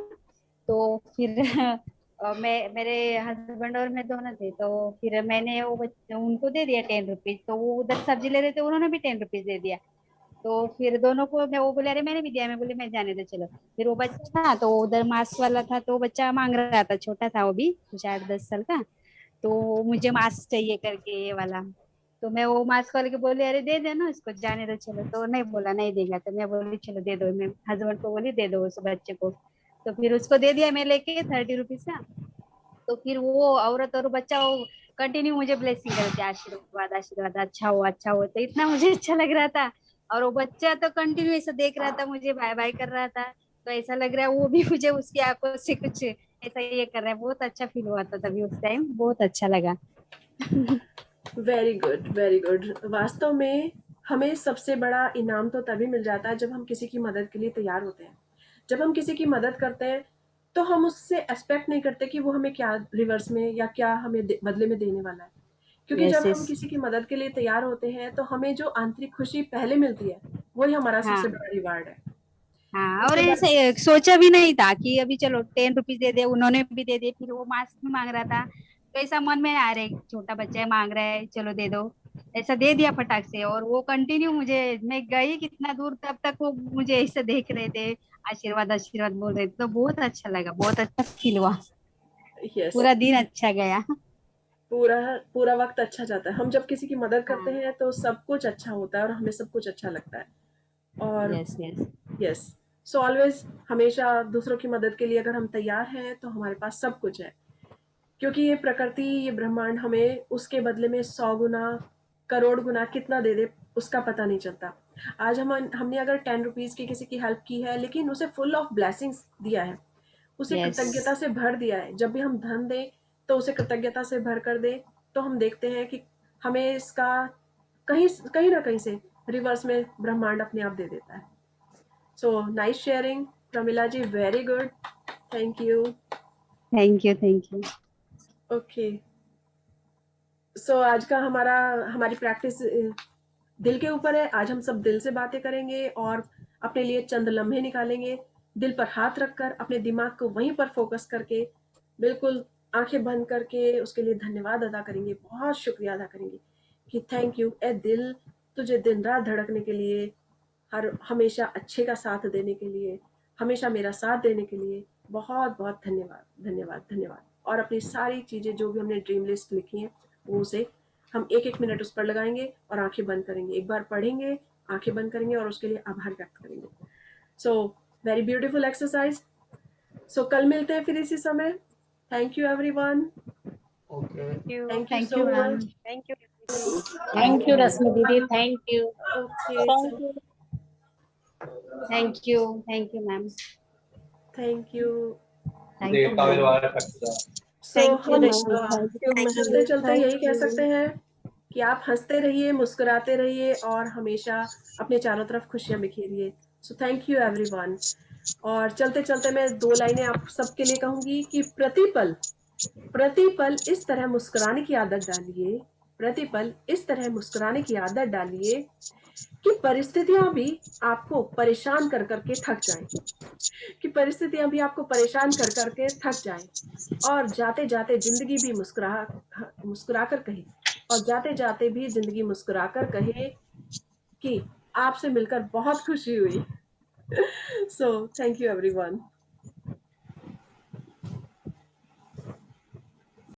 तो फिर मैं, मेरे हस्बैंड और मैं दोनों थे। तो फिर मैंने वो उनको दे दिया 10 रुपीज। तो वो उधर सब्जी ले रहे थे, उन्होंने भी 10 रुपीज दे दिया। तो फिर दोनों को मैं, वो बोले अरे मैंने भी दिया। मैं बोली मैं जाने दे चलो। फिर वो बच्चा था तो उधर मास्क वाला था, तो बच्चा मांग रहा था, छोटा था वो भी, कुछ 8-10 साल का। तो मुझे मास्क चाहिए करके ये वाला। तो मैं वो मास्क वाले को बोली अरे दे देना इसको, जाने दो चलो। तो नहीं, बोला नहीं देगा। तो मैं बोली चलो दे दो। मैं हस्बैंड को बोली दे दो उस बच्चे को। तो फिर उसको दे दिया मैं लेके 30 रुपीज का। तो फिर वो औरत और बच्चा वो कंटिन्यू मुझे ब्लेसिंग करते, आशीर्वाद आशीर्वाद, अच्छा हो अच्छा हो। तो इतना मुझे अच्छा लग रहा था। और वो बच्चा तो कंटिन्यू ऐसा देख रहा था, मुझे बाय बाय कर रहा था। तो ऐसा लग रहा है वो भी मुझे उसकी आंखों से कुछ ऐसा ये कर रहा है। बहुत अच्छा फील हुआ था तभी, उस टाइम बहुत अच्छा लगा। Very good, very good. वास्तव में हमें सबसे बड़ा इनाम तो तभी मिल जाता है जब हम किसी की मदद के लिए तैयार होते हैं। जब हम किसी की मदद करते हैं तो हम उससे एक्सपेक्ट नहीं करते कि वो हमें क्या रिवर्स में या क्या हमें बदले में देने वाला है। क्योंकि यस जब हम यस। किसी की मदद के लिए तैयार होते हैं तो हमें जो आंतरिक खुशी पहले मिलती है वही हमारा सबसे हाँ बड़ा रिवार्ड है। हाँ, और उसके बाद ऐसे सोचा भी नहीं था कि अभी चलो 10 रुपीज दे दे, उन्होंने भी दे दिए। फिर वो मास्क भी मांग रहा था, तो ऐसा मन में आ रहा है छोटा बच्चा है मांग रहा है, चलो दे दो। ऐसा दे दिया फटाक से। और वो कंटिन्यू मुझे, मैं गई कितना दूर तब तक वो मुझे ऐसे देख रहे थे, आशीर्वाद आशीर्वाद बोल रहे थे। तो बहुत अच्छा लगा, बहुत अच्छा फील हुआ। यस, पूरा दिन अच्छा गया। पूरा पूरा वक्त अच्छा जाता है। हम जब किसी की मदद करते हाँ। हैं तो सब कुछ अच्छा होता है और हमें सब कुछ अच्छा लगता है। और yes yes. Yes, so always, हमेशा दूसरों की मदद के लिए अगर हम तैयार हैं तो हमारे पास सब कुछ है। क्योंकि ये प्रकृति, ये ब्रह्मांड हमें उसके बदले में 100 गुना, करोड़ गुना कितना दे दे उसका पता नहीं चलता। आज हमने अगर 10 रुपीज की किसी की हेल्प की है लेकिन उसे फुल ऑफ ब्लेसिंग्स दिया है, उसे यस कृतज्ञता से भर दिया है। जब भी हम धन दें तो उसे कृतज्ञता से भर कर दें, तो हम देखते हैं कि हमें इसका कहीं कहीं ना कहीं से रिवर्स में ब्रह्मांड अपने आप दे देता है। So nice sharing Pramila ji, very good, thank you. Thank you thank you. Okay, so आज का हमारी प्रैक्टिस दिल के ऊपर है। आज हम सब दिल से बातें करेंगे और अपने लिए चंद लम्हे निकालेंगे, दिल पर हाथ रखकर, अपने दिमाग को वहीं पर फोकस करके, बिल्कुल आंखें बंद करके उसके लिए धन्यवाद अदा करेंगे, बहुत शुक्रिया अदा करेंगे कि थैंक यू ए दिल, तुझे दिन रात धड़कने के लिए, हमेशा अच्छे का साथ देने के लिए, हमेशा मेरा साथ देने के लिए बहुत बहुत धन्यवाद धन्यवाद धन्यवाद। और अपनी सारी चीज़ें जो भी हमने ड्रीम लिस्ट लिखी हैं वो उसे हम 1-1 मिनट उस पर लगाएंगे और आंखें बंद करेंगे, एक बार पढ़ेंगे, आंखें बंद करेंगे और उसके लिए आभार व्यक्त करेंगे। So very beautiful exercise. So कल मिलते हैं फिर इसी समय। Thank you everyone, thank you thank so you ma'am. Much. Thank you. Thank you Rashmi दीदी, thank you. Okay, thank you. Thank you ma'am. Thank you. Thank you. So thank you हम Rashmi, thank you चलते चलते thank यही कह you. सकते हैं कि आप हंसते रहिए, मुस्कुराते रहिए और हमेशा अपने चारों तरफ खुशियां बिखेरिए। So thank you everyone. और चलते चलते मैं 2 लाइनें आप सबके लिए कहूंगी कि प्रतिपल इस तरह मुस्कुराने की आदत डालिए, प्रतिपल इस तरह मुस्कुराने की आदत डालिए कि परिस्थितियां भी आपको परेशान कर करके थक जाएं, कि परिस्थितियां भी आपको परेशान कर करके थक जाएं। और जाते जाते जिंदगी भी मुस्कुरा कर कहे, और जाते जाते भी जिंदगी मुस्कुरा कर कहे कि आपसे मिलकर बहुत खुशी हुई। सो थैंक यू एवरीवन।